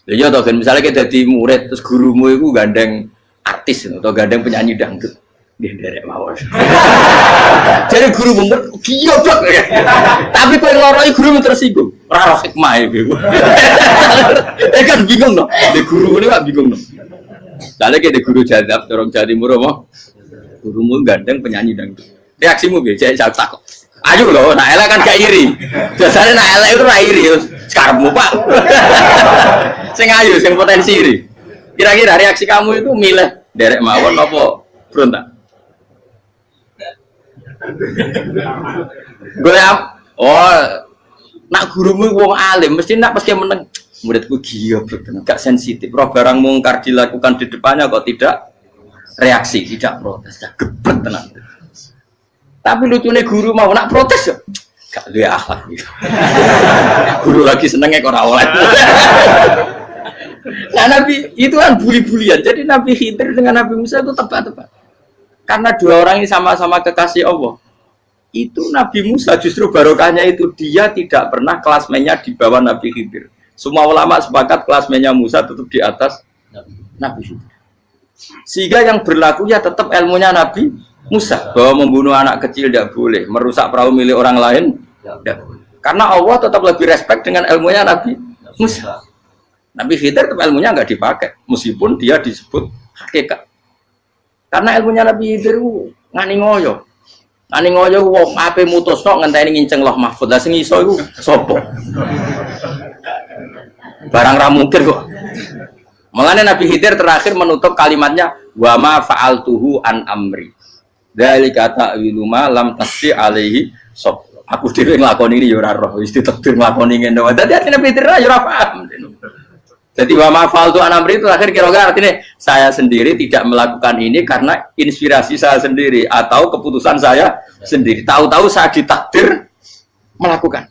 Ya toh kan misalnya kita jadi murid terus gurumu itu gandeng artis atau gandeng penyanyi dangdut. Nggih nderek mawon. Jadi guru murid goblok ya. Tapi kowe ngloroi guru tersinggung. Ora hikmah iku. Kan bingung no. De guru ini gak bingung no. Soalnya kita guru jadab dorong Jawa Timur apa? Gurumu gandeng penyanyi dangdut. Reaksimu piye? Saya takut. Ayo loh, nak elek kan gak iri. Biasanya nak elek itu iri. Sekarangmu Pak. Sing ayu, sing potensi iri. Kira-kira reaksi kamu itu milih derek mawon apa berontak? Oh, nak gurumu wong alim mesti nak pasti meneng. Muridku gila betul, gak sensitif. Roh barang mungkar dilakukan di depannya kok tidak reaksi, tidak protes, gebet tenang. Tapi lucunya guru mau nak protes ya, gak duwe akhlak gitu. Guru lagi senengnya kok ora oleh. Nah Nabi itu kan buli-bulian. Jadi Nabi Khidir dengan Nabi Musa itu tebak-tebak. Karena dua orang ini sama-sama kekasih Allah. Itu Nabi Musa justru barokahnya itu dia tidak pernah kelasmennya di bawah Nabi Khidir. Semua ulama sepakat kelasmennya Musa tetap di atas Nabi Khidir. Sehingga yang berlaku ya tetap ilmunya Nabi Musa bahwa membunuh anak kecil tidak boleh, merusak perahu milik orang lain tidak boleh. Karena Allah tetap lebih respect dengan ilmunya Nabi Musa. Nabi Khidir tetap ilmunya nggak dipakai, meskipun dia disebut hakikat. Karena ilmunya Nabi Khidir ngani ngoyo, wong ape mutusno ngenteni nginceng Loh Mahfud. Lah sing iso iku sapa? Barang ra mungkin kok. Makanya Nabi Khidir terakhir menutup kalimatnya wa ma fa'altuhu an amri. Dzalika ta'wilu ma lam tasbi alaihi sob. Aku dhewe nglakoni iki ya ora roh, wis ditakdir nglakoni ngene wae. Dadi Nabi Khidir ya ora paham. Jadi wa ma fa'altu an amri itu akhir kira-kira artinya saya sendiri tidak melakukan ini karena inspirasi saya sendiri atau keputusan saya sendiri. Tahu-tahu saya ditakdir melakukan.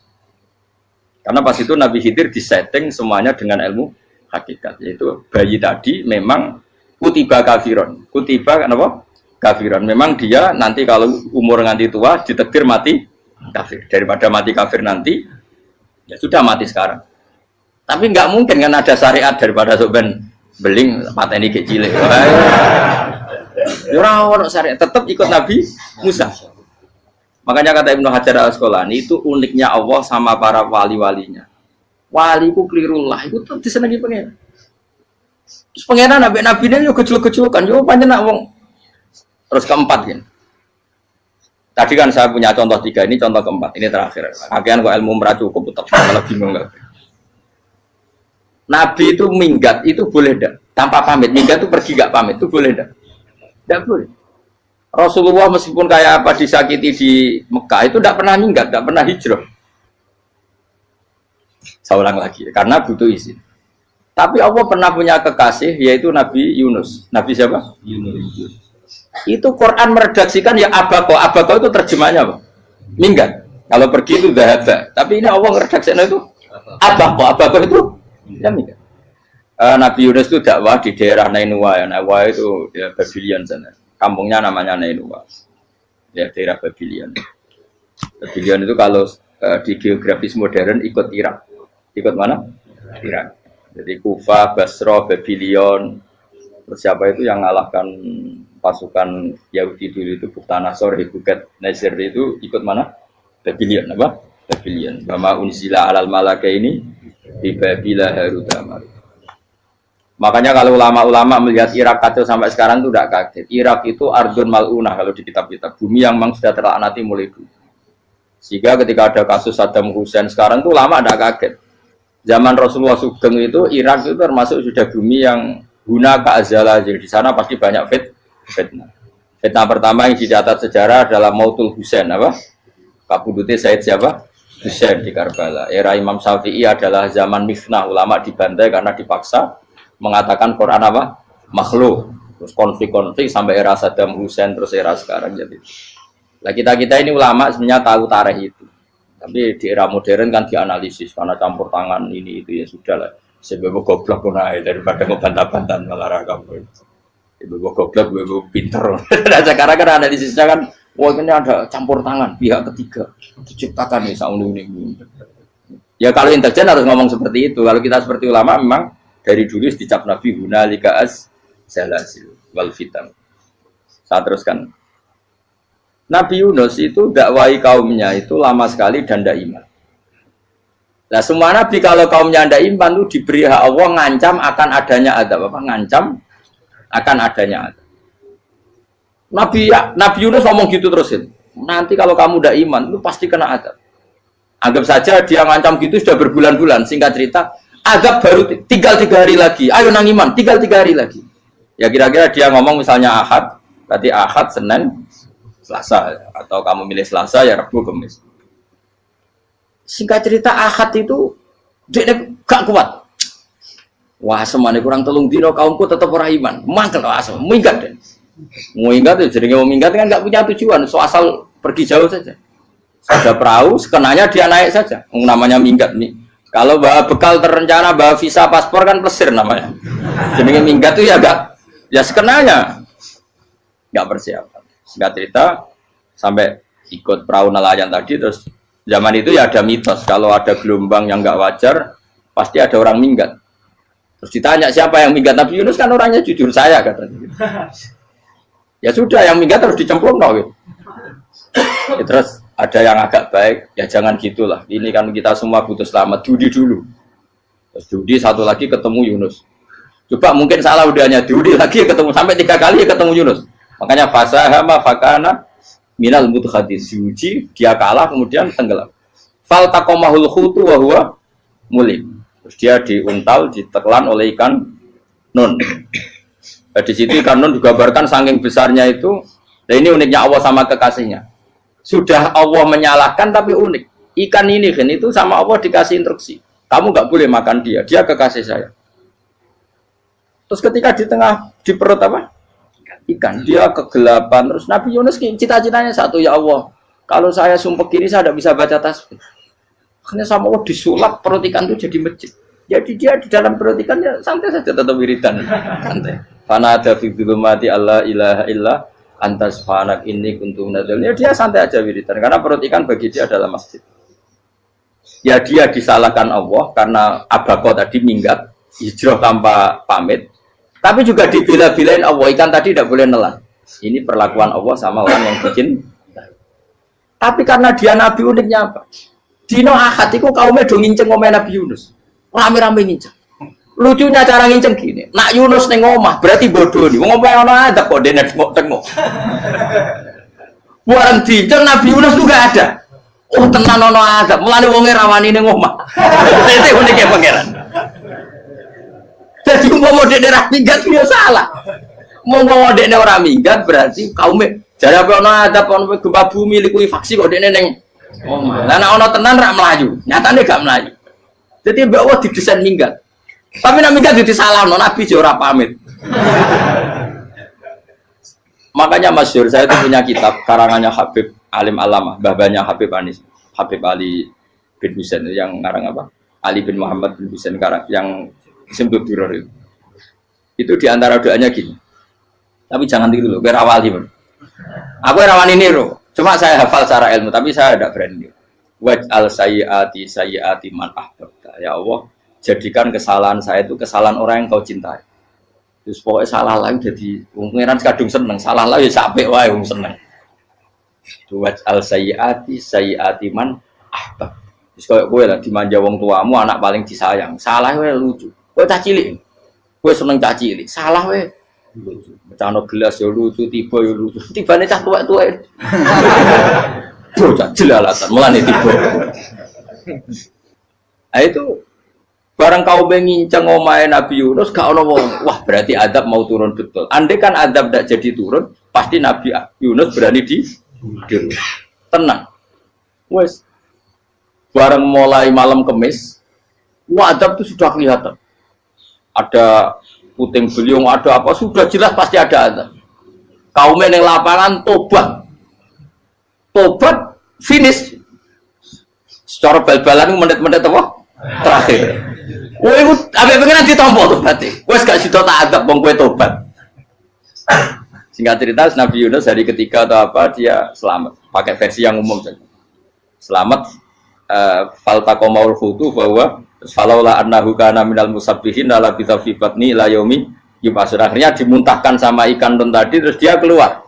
Karena pas itu Nabi Khidir disetting semuanya dengan ilmu hakikat, yaitu bayi tadi memang kutiba kafiron. Kutiba kenapa? Kafiron. Memang dia nanti kalau umur nganti tua ditakdir mati kafir. Daripada mati kafir nanti, ya sudah mati sekarang. Tapi nggak mungkin kan ada syariat daripada soben beling pateni kecil. Ora syariat, tetap ikut Nabi Musa. Makanya kata Ibnu Hajar Al-Asqalani itu uniknya Allah sama para wali-walinya. Waliku klirullah itu tetap disenangi pengen. Terus pengenan nabi ini yo kecil-kecilkan, yo panjenengan wong. Terus keempat ya. Tadi kan saya punya contoh 3, ini contoh keempat, ini terakhir. Akhirnya kok ilmu merah cukup tetap kalau bingung enggak. Nabi itu minggat itu boleh enggak? Tanpa pamit, minggat itu pergi enggak pamit itu boleh enggak? Enggak boleh. Rasulullah meskipun kayak apa disakiti di Mekah itu tidak pernah minggat, tidak pernah hijrah. Saya ulang lagi, karena butuh izin. Tapi Allah pernah punya kekasih yaitu Nabi Yunus. Nabi siapa? Yunus. Itu Quran meredaksikan ya abako. Abako itu terjemahnya apa? Minggat. Kalau pergi itu dahaba. Tapi ini Allah meredaksikan itu abako. Abako itu ya minggat. Nabi Yunus itu dakwah di daerah Nainua. Ya, Nainua itu ya, Babylon sana. Kampungnya namanya Nainua. Ya daerah Babylon. Babylon itu kalau di geografis modern ikut Irak. Ikut mana? Irak. Jadi Kufa, Basra, Babylon. Terus siapa itu yang mengalahkan pasukan Yahudi dulu itu Buktanasor, Hebuket, Nasir itu ikut mana? Babylon, apa? Babylon. Bama unzila alal malaka ini di Babila Harutama. Makanya kalau ulama-ulama melihat Irak kacau sampai sekarang itu tidak kaget. Irak itu ardun mal'unah kalau di kitab-kitab. Bumi yang memang sudah terlaknati mulai dulu. Sehingga ketika ada kasus Saddam Hussein sekarang itu ulama tidak kaget. Zaman Rasulullah Sugeng itu Irak itu termasuk sudah bumi yang guna keazalah. Jadi di sana pasti banyak fitnah. Fitnah pertama yang dicatat sejarah adalah Mautul Husain, apa? Kabudutnya Said siapa? Husain di Karbala. Era Imam Syafi'i adalah zaman mifnah, ulama dibantai karena dipaksa mengatakan Quran apa? Makhluk. Terus konflik-konflik sampai era Saddam Hussein terus era sekarang jadi. Lah kita ini ulama sebenarnya tahu tarikh itu. Tapi di era modern kan dianalisis karena campur tangan ini itu ya sudah lah. Sebab goblok naik daripada ngebantah-bantah malah rakam. Ibu goblok, ibu pinter. Nah sekarang kan analisisnya kan, wah ini ada campur tangan pihak ketiga diciptakan nih saunu ini. Ya kalau intelijen harus ngomong seperti itu. Kalau kita seperti ulama memang dari dulu dicap Nabi hunalika az zalasil wal fitan. Saya teruskan. Nabi Yunus itu dakwai kaumnya itu lama sekali dan tidak iman. Nah semua nabi kalau kaumnya tidak iman itu diberi hak Allah ngancam akan adanya azab apa? Ngancam akan adanya azab. Nabi Yunus ngomong gitu terusin. Nanti kalau kamu tidak iman itu pasti kena azab. Anggap saja dia ngancam gitu sudah berbulan-bulan. Singkat cerita, azab baru tinggal 3 hari lagi. Ayo nang iman, tinggal 3 hari lagi. Ya kira-kira dia ngomong misalnya Ahad, berarti Ahad, Senin, Selasa, atau kamu milih Selasa ya Rabu Kamis. Singkat cerita Ahad itu dia gak kuat. Wah, semane kurang telung dino kaumku tetap ora iman. Mangkel asem, minggat deh. Minggat itu jadi mau minggat kan nggak punya tujuan, so asal pergi jauh saja. Ada perahu, sekenanya dia naik saja. Namanya minggat nih. Kalau bawa bekal terencana, bawa visa, paspor kan plesir namanya. Jadi minggat itu ya gak, ya sekenanya nggak persiapan. Singkat cerita sampai ikut perahu nelayan tadi, terus zaman itu ya ada mitos kalau ada gelombang yang nggak wajar pasti ada orang minggat. Terus ditanya siapa yang minggat, Nabi Yunus kan orangnya jujur, saya katanya. Ya sudah, yang minggat harus dicemplung gitu. Ya, terus ada yang agak baik, ya jangan gitulah. Ini kan kita semua butuh selamat, judi dulu. Terus judi satu lagi ketemu Yunus. Coba mungkin salah udahnya, judi lagi ketemu sampai 3 kali ketemu Yunus. Makanya fasahama fakana minal mudhadis, uji dia kalah kemudian tenggelam. Fal taqamahul khutu wa huwa mulim. Terus dia diuntal, ditelan oleh ikan nun. Nah, di situ ikan nun digambarkan saking besarnya itu. Nah, ini uniknya Allah sama kekasihnya. Sudah Allah menyalahkan tapi unik. Ikan ini kan itu sama Allah dikasih instruksi. Kamu nggak boleh makan dia. Dia kekasih saya. Terus ketika di tengah di perut apa? Ikan. Dia kegelapan. Terus Nabi Yunus cita-citanya satu, ya Allah. Kalau saya sumpah kiri saya tidak bisa baca tasbih. Akhirnya sama Allah disulap perut ikan itu jadi masjid. Jadi dia di dalam perut ikannya santai saja tetap wiridan. Santai. Fana ada fi dzulumati alla ilaha illa anta subhanak inni kuntu minadz zalimin. Dia santai aja wiridan karena perut ikan bagi dia adalah masjid. Ya dia disalahkan Allah karena abako tadi minggat, hijrah tanpa pamit. Tapi juga dibela-belain Allah, ikan tadi tidak boleh nelan. Ini perlakuan Allah sama orang yang bikin. Tapi karena dia nabi, uniknya apa? Dino Ahad itu kaumnya do nginceng ngomeh Nabi Yunus. Rame-rame nginceng. Lucunya cara nginceng gini. Nak Yunus ning omah berarti bodoh nih. Wong omah ana adab kok dene tengok-tengok. Buaran dinceng Nabi Yunus juga ada. Oh tenan ana adab. Mulane wonge rawani ning omah. Itu uniknya pangeran. Jadi umpama dekne ra minggat ya salah. Umpama dekne ora minggat berarti kaumnya jare apa ana adab ana gempa bumi likui faksi kok dekne ning omah. Lah nek ana tenan ra mlayu, nyatane gak mlayu. Jadi mbak Allah didesain minggat. Tapi nek minggat disalahno Nabi yo ora pamit. Makanya masyhur saya itu punya kitab karangannya Habib Alim Alamah, babanya Habib Anis, Habib Ali bin Husain yang ngarang apa? Ali bin Muhammad bin Husain karang yang disebut duror itu. Itu diantara doanya gini. Tapi jangan tiru loh, biar awali. Aku rawani niru. Cuma saya hafal secara ilmu, tapi saya tidak berani. Waj'al sayyiati man ahbabta. Ya Allah, jadikan kesalahan saya itu kesalahan orang yang kau cintai. Terus pokoknya salah lagi jadi pengiran kadung seneng, salah lagi sampai wae wong seneng. Waj'al sayyiati man ahbab. Terus koyo kowe lah dimanja wong tuamu, anak paling disayang. Salah wae lucu. Kowe cah cilik. Kowe seneng cah cilik. Salah wae lucu. Mecano gelas ya lucu, tiba ya lucu. Tibane cah tuwek-tuwek. Bocah jelalatan, mulane tiba. Nah itu barang kau mengincang omahe Nabi Yunus gak ono wong. Wah, berarti adab mau turun betul. Andai kan adab tidak jadi turun, pasti Nabi Yunus berani di tenang. Wes. Barang mulai malam Kamis, wah adab itu sudah kelihatan. Ada puting beliung, ada apa, sudah jelas pasti ada adab. Kaum yang lapangan tobat finish. Secara bal-balan menit-menit apa? Terakhir. Wah itu apa pengen ditompo tuh berarti. Wes gak sido tak adab bang kue tobat. Singkat cerita Nabi Yunus hari ketiga atau apa dia selamat. Pakai versi yang umum saja. Selamat. Faltaqamaul hutu bahwa falaula annahu kana minal musabbihin la bi batni la yaumi yub'atsun. Akhirnya dimuntahkan sama ikan don tadi terus dia keluar.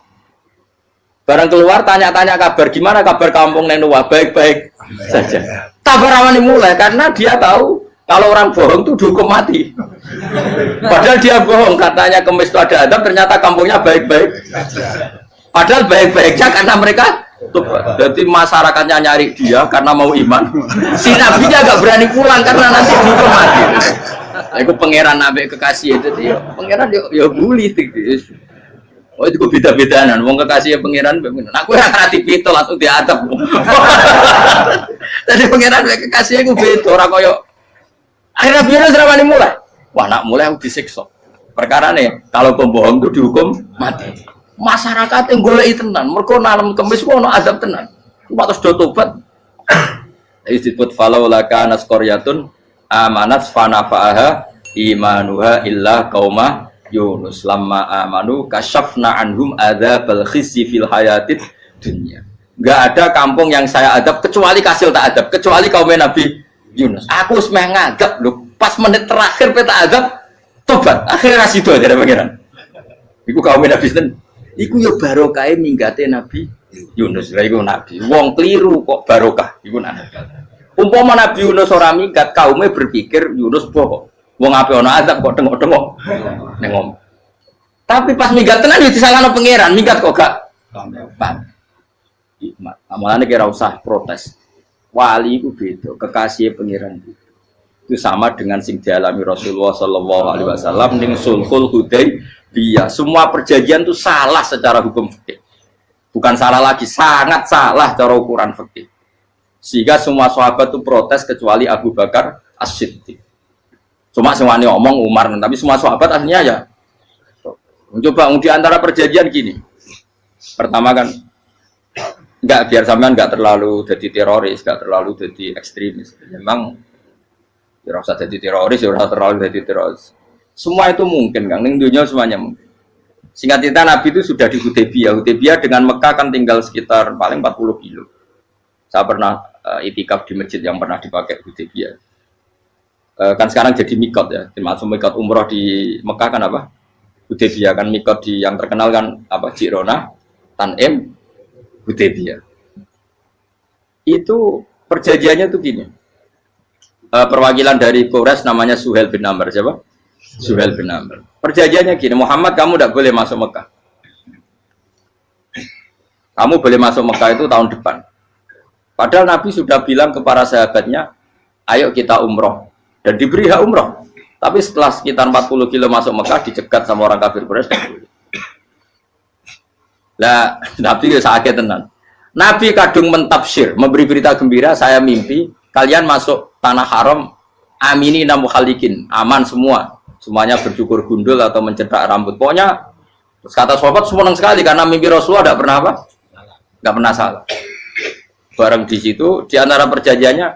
Barang keluar tanya-tanya kabar gimana kabar kampung Nenuwa, baik-baik saja. Kabar awalnya mulai karena dia tahu kalau orang bohong itu dihukum mati. Padahal dia bohong katanya Kemis itu ada adab, ternyata kampungnya baik-baik. Padahal baik-baiknya karena mereka jadi masyarakatnya nyari dia karena mau iman. Si nabinya agak berani pulang karena nanti dihukum mati. Aku pangeran nabi kekasih itu dia. Pangeran ya bully. Oh itu beda-bedaan, wong kekasih pangeran, aku ora ngerti pito langsung diadep. Jadi pangeran kekasih aku beda, ora koyo akhirnya biar serawani mulai. Wah nak mulai aku disiksa. Perkara nih, kalau pembohong itu dihukum mati. Masyarakat yang golek tenan, mergo nalem kemis ku ono azab tenan. Cuma terus do tobat. Jadi disebut falau laka nasqaryatun amanat fanafa'aha imanuha illa qauma Yunus lamma amanu kasyafna anhum adzabal khizyi fil hayatid dunya. Enggak ada kampung yang saya adab kecuali kasil tak adab, kecuali kaum Nabi Yunus. Aku wis meh ngadab lho, pas menit terakhir peta adab tobat. Akhirnya rasido dari pangeran. Iku kaum Nabi ten. Iku yo barokah minggate Nabi Yunus. Lah iku nabi. Wong kliru kok barokah iku nabi. Umpama Nabi Yunus ora minggat, kaumnya berpikir Yunus bohong. Wong ape ana azab kok tengok-tengok ning ngomong. Tapi pas minggat tenan yo disalahno pangeran, minggat kok gak paham. Hikmat. Amalane kira usah protes. Wali itu beda, kekasih pangeran itu sama dengan sing dialami Rasulullah Sallallahu Alaihi Wasallam ning Sulhul Hudaybiyah. Semua perjanjian itu salah secara hukum fikih, bukan salah lagi, sangat salah cara ukuran fikih. Sehingga semua sahabat itu protes kecuali Abu Bakar As-Siddiq. Cuma semuanya ngomong Umar, tapi semua sahabat aslinya ya. Coba di antara perjanjian gini. Pertama kan enggak biar sampean enggak terlalu jadi teroris, enggak terlalu jadi ekstremis. Memang ya usah jadi teroris, ya usah terlalu jadi teroris. Semua itu mungkin, Kang. Ning dunia semuanya mungkin. Singkat cerita Nabi itu sudah di Hudaybiyah. Hudaybiyah dengan Mekah kan tinggal sekitar paling 40 kilo. Saya pernah itikaf di masjid yang pernah dipakai Hudaybiyah. Kan sekarang jadi mikot ya, termasuk mikot umroh di Mekah kan apa? Hudaybiyah kan mikot di yang terkenal kan apa? Jirona, Tanim, Hudaybiyah. Itu perjanjiannya tuh gini. Perwakilan dari Quraisy namanya Suhail bin Amr, siapa? Suhail bin Amr. Perjanjiannya gini, Muhammad kamu tidak boleh masuk Mekah. Kamu boleh masuk Mekah itu tahun depan. Padahal Nabi sudah bilang ke para sahabatnya, ayo kita umroh. Dan diberi hak umroh. Tapi setelah sekitar 40 kilo masuk Mekah, dicegat sama orang kafir Quraisy. Lah, Nabi ya sakit tenan. Nabi kadung mentafsir, memberi berita gembira, saya mimpi, kalian masuk tanah haram, amini namu khalikin, aman semua. Semuanya bercukur gundul atau mencetak rambut. Pokoknya, kata sahabat senang sekali, karena mimpi Rasulullah tidak pernah apa? Tidak pernah salah. Bareng di situ, di antara perjanjiannya,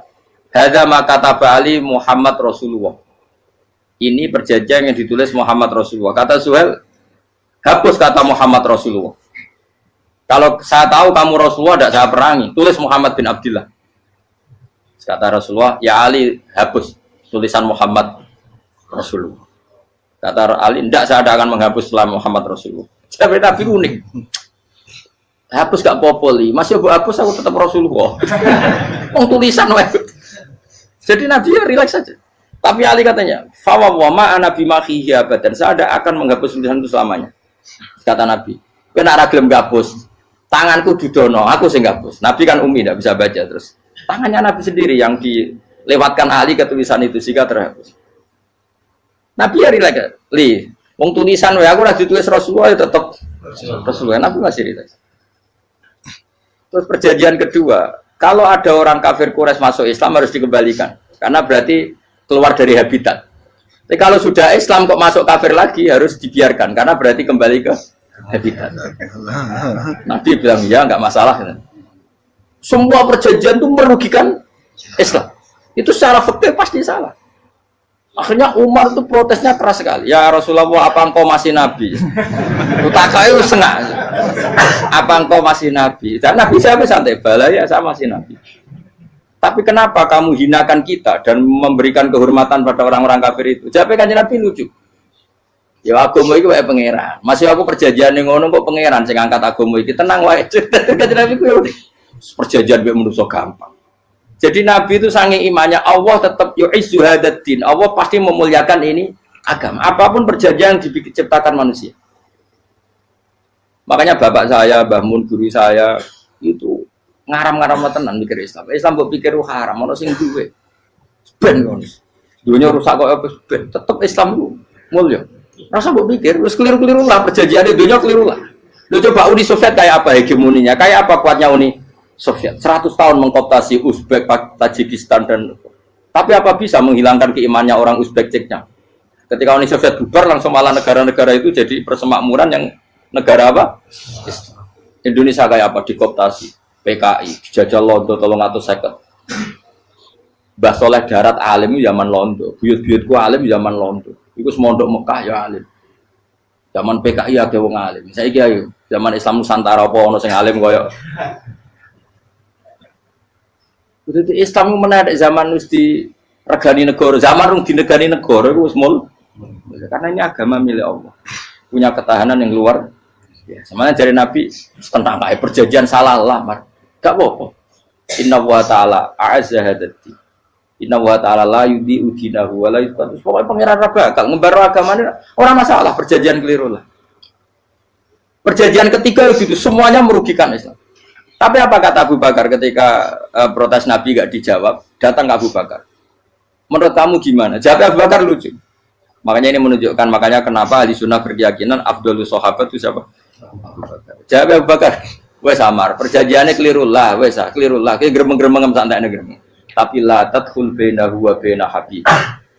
hadza ma kataba Ali Muhammad Rasulullah. Ini perjanjian yang ditulis Muhammad Rasulullah. Kata Suhail, hapus kata Muhammad Rasulullah. Kalau saya tahu kamu Rasulullah tidak saya perangi, tulis Muhammad bin Abdullah. Kata Rasulullah, ya Ali hapus tulisan Muhammad Rasulullah. Kata Ali, tidak saya akan menghapus setelah Muhammad Rasulullah. Tapi unik. Hapus gak popoli, masih aku hapus aku tetap Rasulullah. Mau tulisan wae. Jadi Nabi ya rileks saja. Tapi Ali katanya, fawwama ana bimakhihi abadan. Saya ada akan menghapus tulisan itu selamanya. Kata Nabi, kena ragilem gabus. Tanganku didono, aku sing gabus. Nabi kan umi tidak bisa baca terus. Tangannya Nabi sendiri yang dilewatkan Ali ke tulisan itu sehingga terhapus. Nabi ya rileks. Li, wong tulisan wae aku ora ditulis Rasulullah ya tetap Rasulullah. Nabi masih rileks. Terus perjanjian kedua, kalau ada orang kafir Quraisy masuk Islam harus dikembalikan, karena berarti keluar dari habitat. Tapi kalau sudah Islam kok masuk kafir lagi harus dibiarkan, karena berarti kembali ke habitat. Nabi bilang ya nggak masalah. Semua perjanjian itu merugikan Islam. Itu secara fikih pasti salah. Akhirnya Umar itu protesnya keras sekali. Ya Rasulullah, apa engkau masih Nabi? Utakai sengak. Apa engkau masih Nabi? Dan Nabi saya santai, balaya saya masih Nabi. Tapi kenapa kamu hinakan kita dan memberikan kehormatan pada orang-orang kafir itu? Jawab kanjeng Nabi lucu. Ya agama iki wae pangeran. Masih aku perjanjian ning ngono kok pangeran sing angkat agama iki. Tenang wae. Kanjeng Nabi ku perjanjian mek manusa gampang. Jadi Nabi itu sange imannya Allah tetap yu'izzu hadzal-din. Allah pasti memuliakan ini agama. Apapun perjanjian yang diciptakan manusia. Makanya bapak saya, Mbah Mun guru saya itu ngaram-ngaram tenan mikir Islam. Islam mbok pikir haram, ono sing duwe. Ben ngono. Dunia rusak kok apa ben. Tetep Islam itu mulya. Rasa mbok pikir wis keliru-keliru lah perjanjiane dunia keliru lah. Lu coba Uni Soviet kayak apa hegemoninya? Kayak apa kuatnya Uni Soviet? 100 tahun mengkooptasi Uzbek, Tajikistan dan tapi apa bisa menghilangkan keimannya orang Uzbek Ceknya? Ketika Uni Soviet bubar langsung malah negara-negara itu jadi persemakmuran yang negara apa? Indonesia kayak apa? Dikooptasi PKI, dijajah Londo 350. Mbah Soleh Darat alim zaman Londo, buyut-buyutku alim zaman Londo. Iku semondok Mekah ya alim. Zaman PKI ada wong alim. Saiki ayo zaman Islam Nusantara apa ono sing alim koyo. Jadi Islam menarik zaman wis di regani negara, zaman rung dinegani negara iku wis mul. Karena ini agama milik Allah. Punya ketahanan yang luar biasa. Sebenarnya dari Nabi tentang kayak perjanjian salah lah, gak apa-apa. Inna wa ta'ala a'azza hadati. Inna wa ta'ala la yudhi'u dinahu wa la yudhi'u. Pokoknya pangeran bakal ngembar agamanya orang masalah perjanjian keliru lah. Perjanjian ketiga itu semuanya merugikan Islam. Tapi apa kata Abu Bakar ketika protes Nabi gak dijawab, datang ke Abu Bakar. Menurut kamu gimana? Jawab Abu Bakar lucu. Makanya ini menunjukkan makanya kenapa ahli sunnah berkeyakinan Abdulus Sahabat itu siapa? Abu Bakar. Jawab Abu Bakar. Wes samar, perjanjiannya keliru lah, wes keliru lah. Kayak gremeng-gremeng santai gremeng. Tapi la tadkhul bainahu wa baina habib.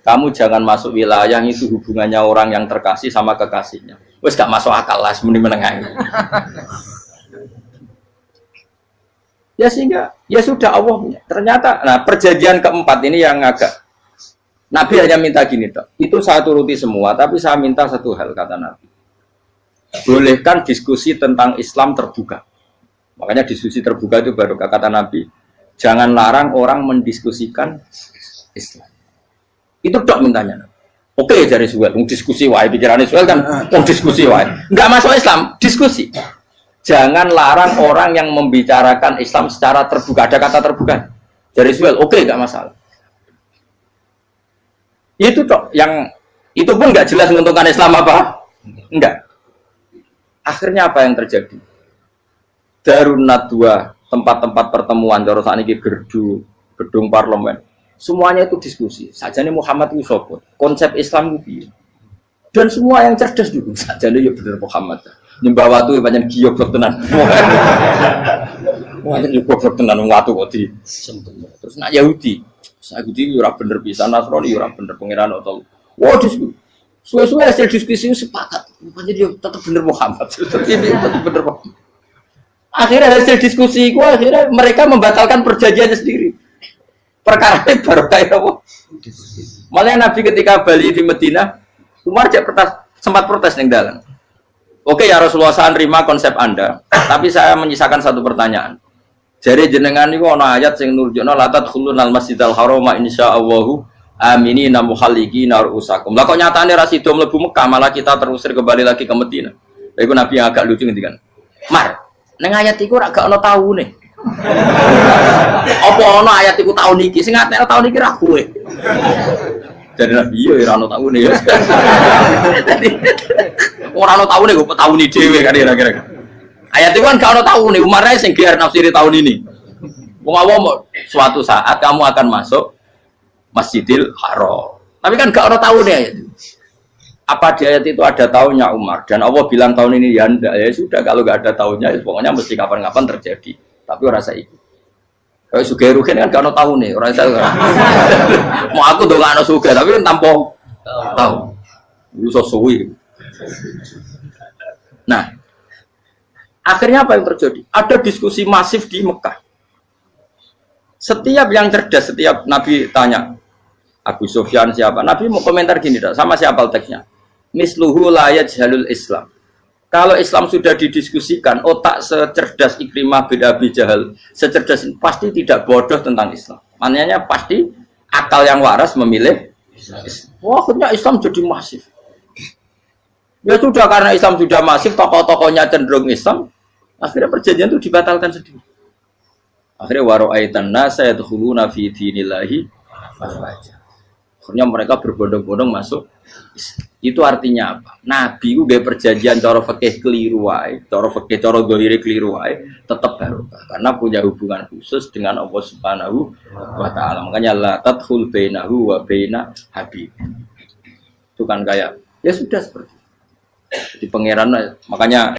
Kamu jangan masuk wilayah yang itu hubungannya orang yang terkasih sama kekasihnya. Wes gak masuk akal lah, semuanya menengah. Ya sehingga ya sudah Allah punya. Ternyata nah perjanjian keempat ini yang agak Nabi hanya minta gini toh. Itu saya turuti semua, tapi saya minta satu hal kata Nabi. Bolehkan diskusi tentang Islam terbuka. Makanya diskusi terbuka itu baru kata Nabi. Jangan larang orang mendiskusikan Islam. Itu dok mintanya. Oke dari Suwel, diskusi wae pikirannya Suwel kan, diskusi wae. Enggak masuk Islam, diskusi. Jangan larang orang yang membicarakan Islam secara terbuka. Ada kata terbuka. Dari Suwel, oke enggak masalah. Itu dok yang itu pun enggak jelas menguntungkan Islam apa? Enggak. Akhirnya apa yang terjadi? Darun Nadwa, tempat-tempat pertemuan, cara sakniki gerdu, gedung parlemen, semuanya itu diskusi. Sajane Muhammad itu sapa? Konsep Islam itu. Dan semua yang cerdas dulu, sajane ya bener Muhammad. Nyembah watu ya pancen giyoblok tenan. Wah, itu goblok tenan watu kok di. Terus nak Yahudi ora bener pisan, Nasrani ora bener pangeran atau. Wah, diskusi. Suwe-suwe hasil diskusi sepakat. Pancen yo tetep bener Muhammad. Tetep bener Muhammad. Akhirnya hasil diskusi gua akhirnya mereka membatalkan perjanjiannya sendiri. Perkara ini baru kayak apa? Malah Nabi ketika Bali di Medina, Umar sempat protes yang dalam. Oke ya Rasulullah, saya nerima konsep Anda, tapi saya menyisakan satu pertanyaan. Jadi jenengan niku ana ayat sing nurjukna la tadkhulunal masjidal harama insyaallahu aminina muhalliqina ru'usakum. Lah kok nyatane ra sida mlebu Mekah, malah kita terusir kembali lagi ke Medina. Lha iku Nabi yang agak lucu ngendikan. Mar, ning ayat iku ora gak ana taune. Apa ana ayat iku taun iki? Sing ngatene taun iki ra kowe. Jadi Nabi iya ora ana taune ya. Ora ana taune kok tauni dhewe kan kira-kira. Ayat itu kan gak ana taune, Umar ae sing gear nafsiri tahun ini. Wong awam suatu saat kamu akan masuk Masjidil Haram. Tapi kan gak ana taune ayat itu. Apa di ayat itu ada tahunnya Umar dan Allah bilang tahun ini ya enggak, ya sudah kalau nggak ada tahunnya ya pokoknya mesti kapan-kapan terjadi, tapi orang saya ikut kalau suge rugen kan gak ada tahun nih orang saya mau aku tuh gak ada suge tapi kan tanpa tahu itu sesuai. Nah akhirnya apa yang terjadi? Ada diskusi masif di Mekah. Setiap yang cerdas, setiap Nabi tanya Abu Sufyan siapa, Nabi mau komentar gini dah, sama siapa teksnya. Misluhu la yajhalul Islam. Kalau Islam sudah didiskusikan, otak secerdas Ikrimah bin Abi Jahal, secerdas pasti tidak bodoh tentang Islam. Maknanya pasti akal yang waras memilih Islam. Wah, akhirnya Islam jadi masif. Ya sudah karena Islam sudah masif, tokoh-tokohnya cenderung Islam, akhirnya perjanjian itu dibatalkan sendiri. Akhirnya waro'aitan nasa yadkhuluna fi dinillahi afwaja. Akhirnya mereka berbondong-bondong masuk. Itu artinya apa? Nabi itu gaya perjanjian cara fikih keliru wae, cara fikih cara zahire keliru wae, tetap barokah karena punya hubungan khusus dengan Allah Subhanahu wa taala. Makanya la tadkhul bainahu wa baina habib. Itu kan kayak ya sudah seperti itu. Di pangeran makanya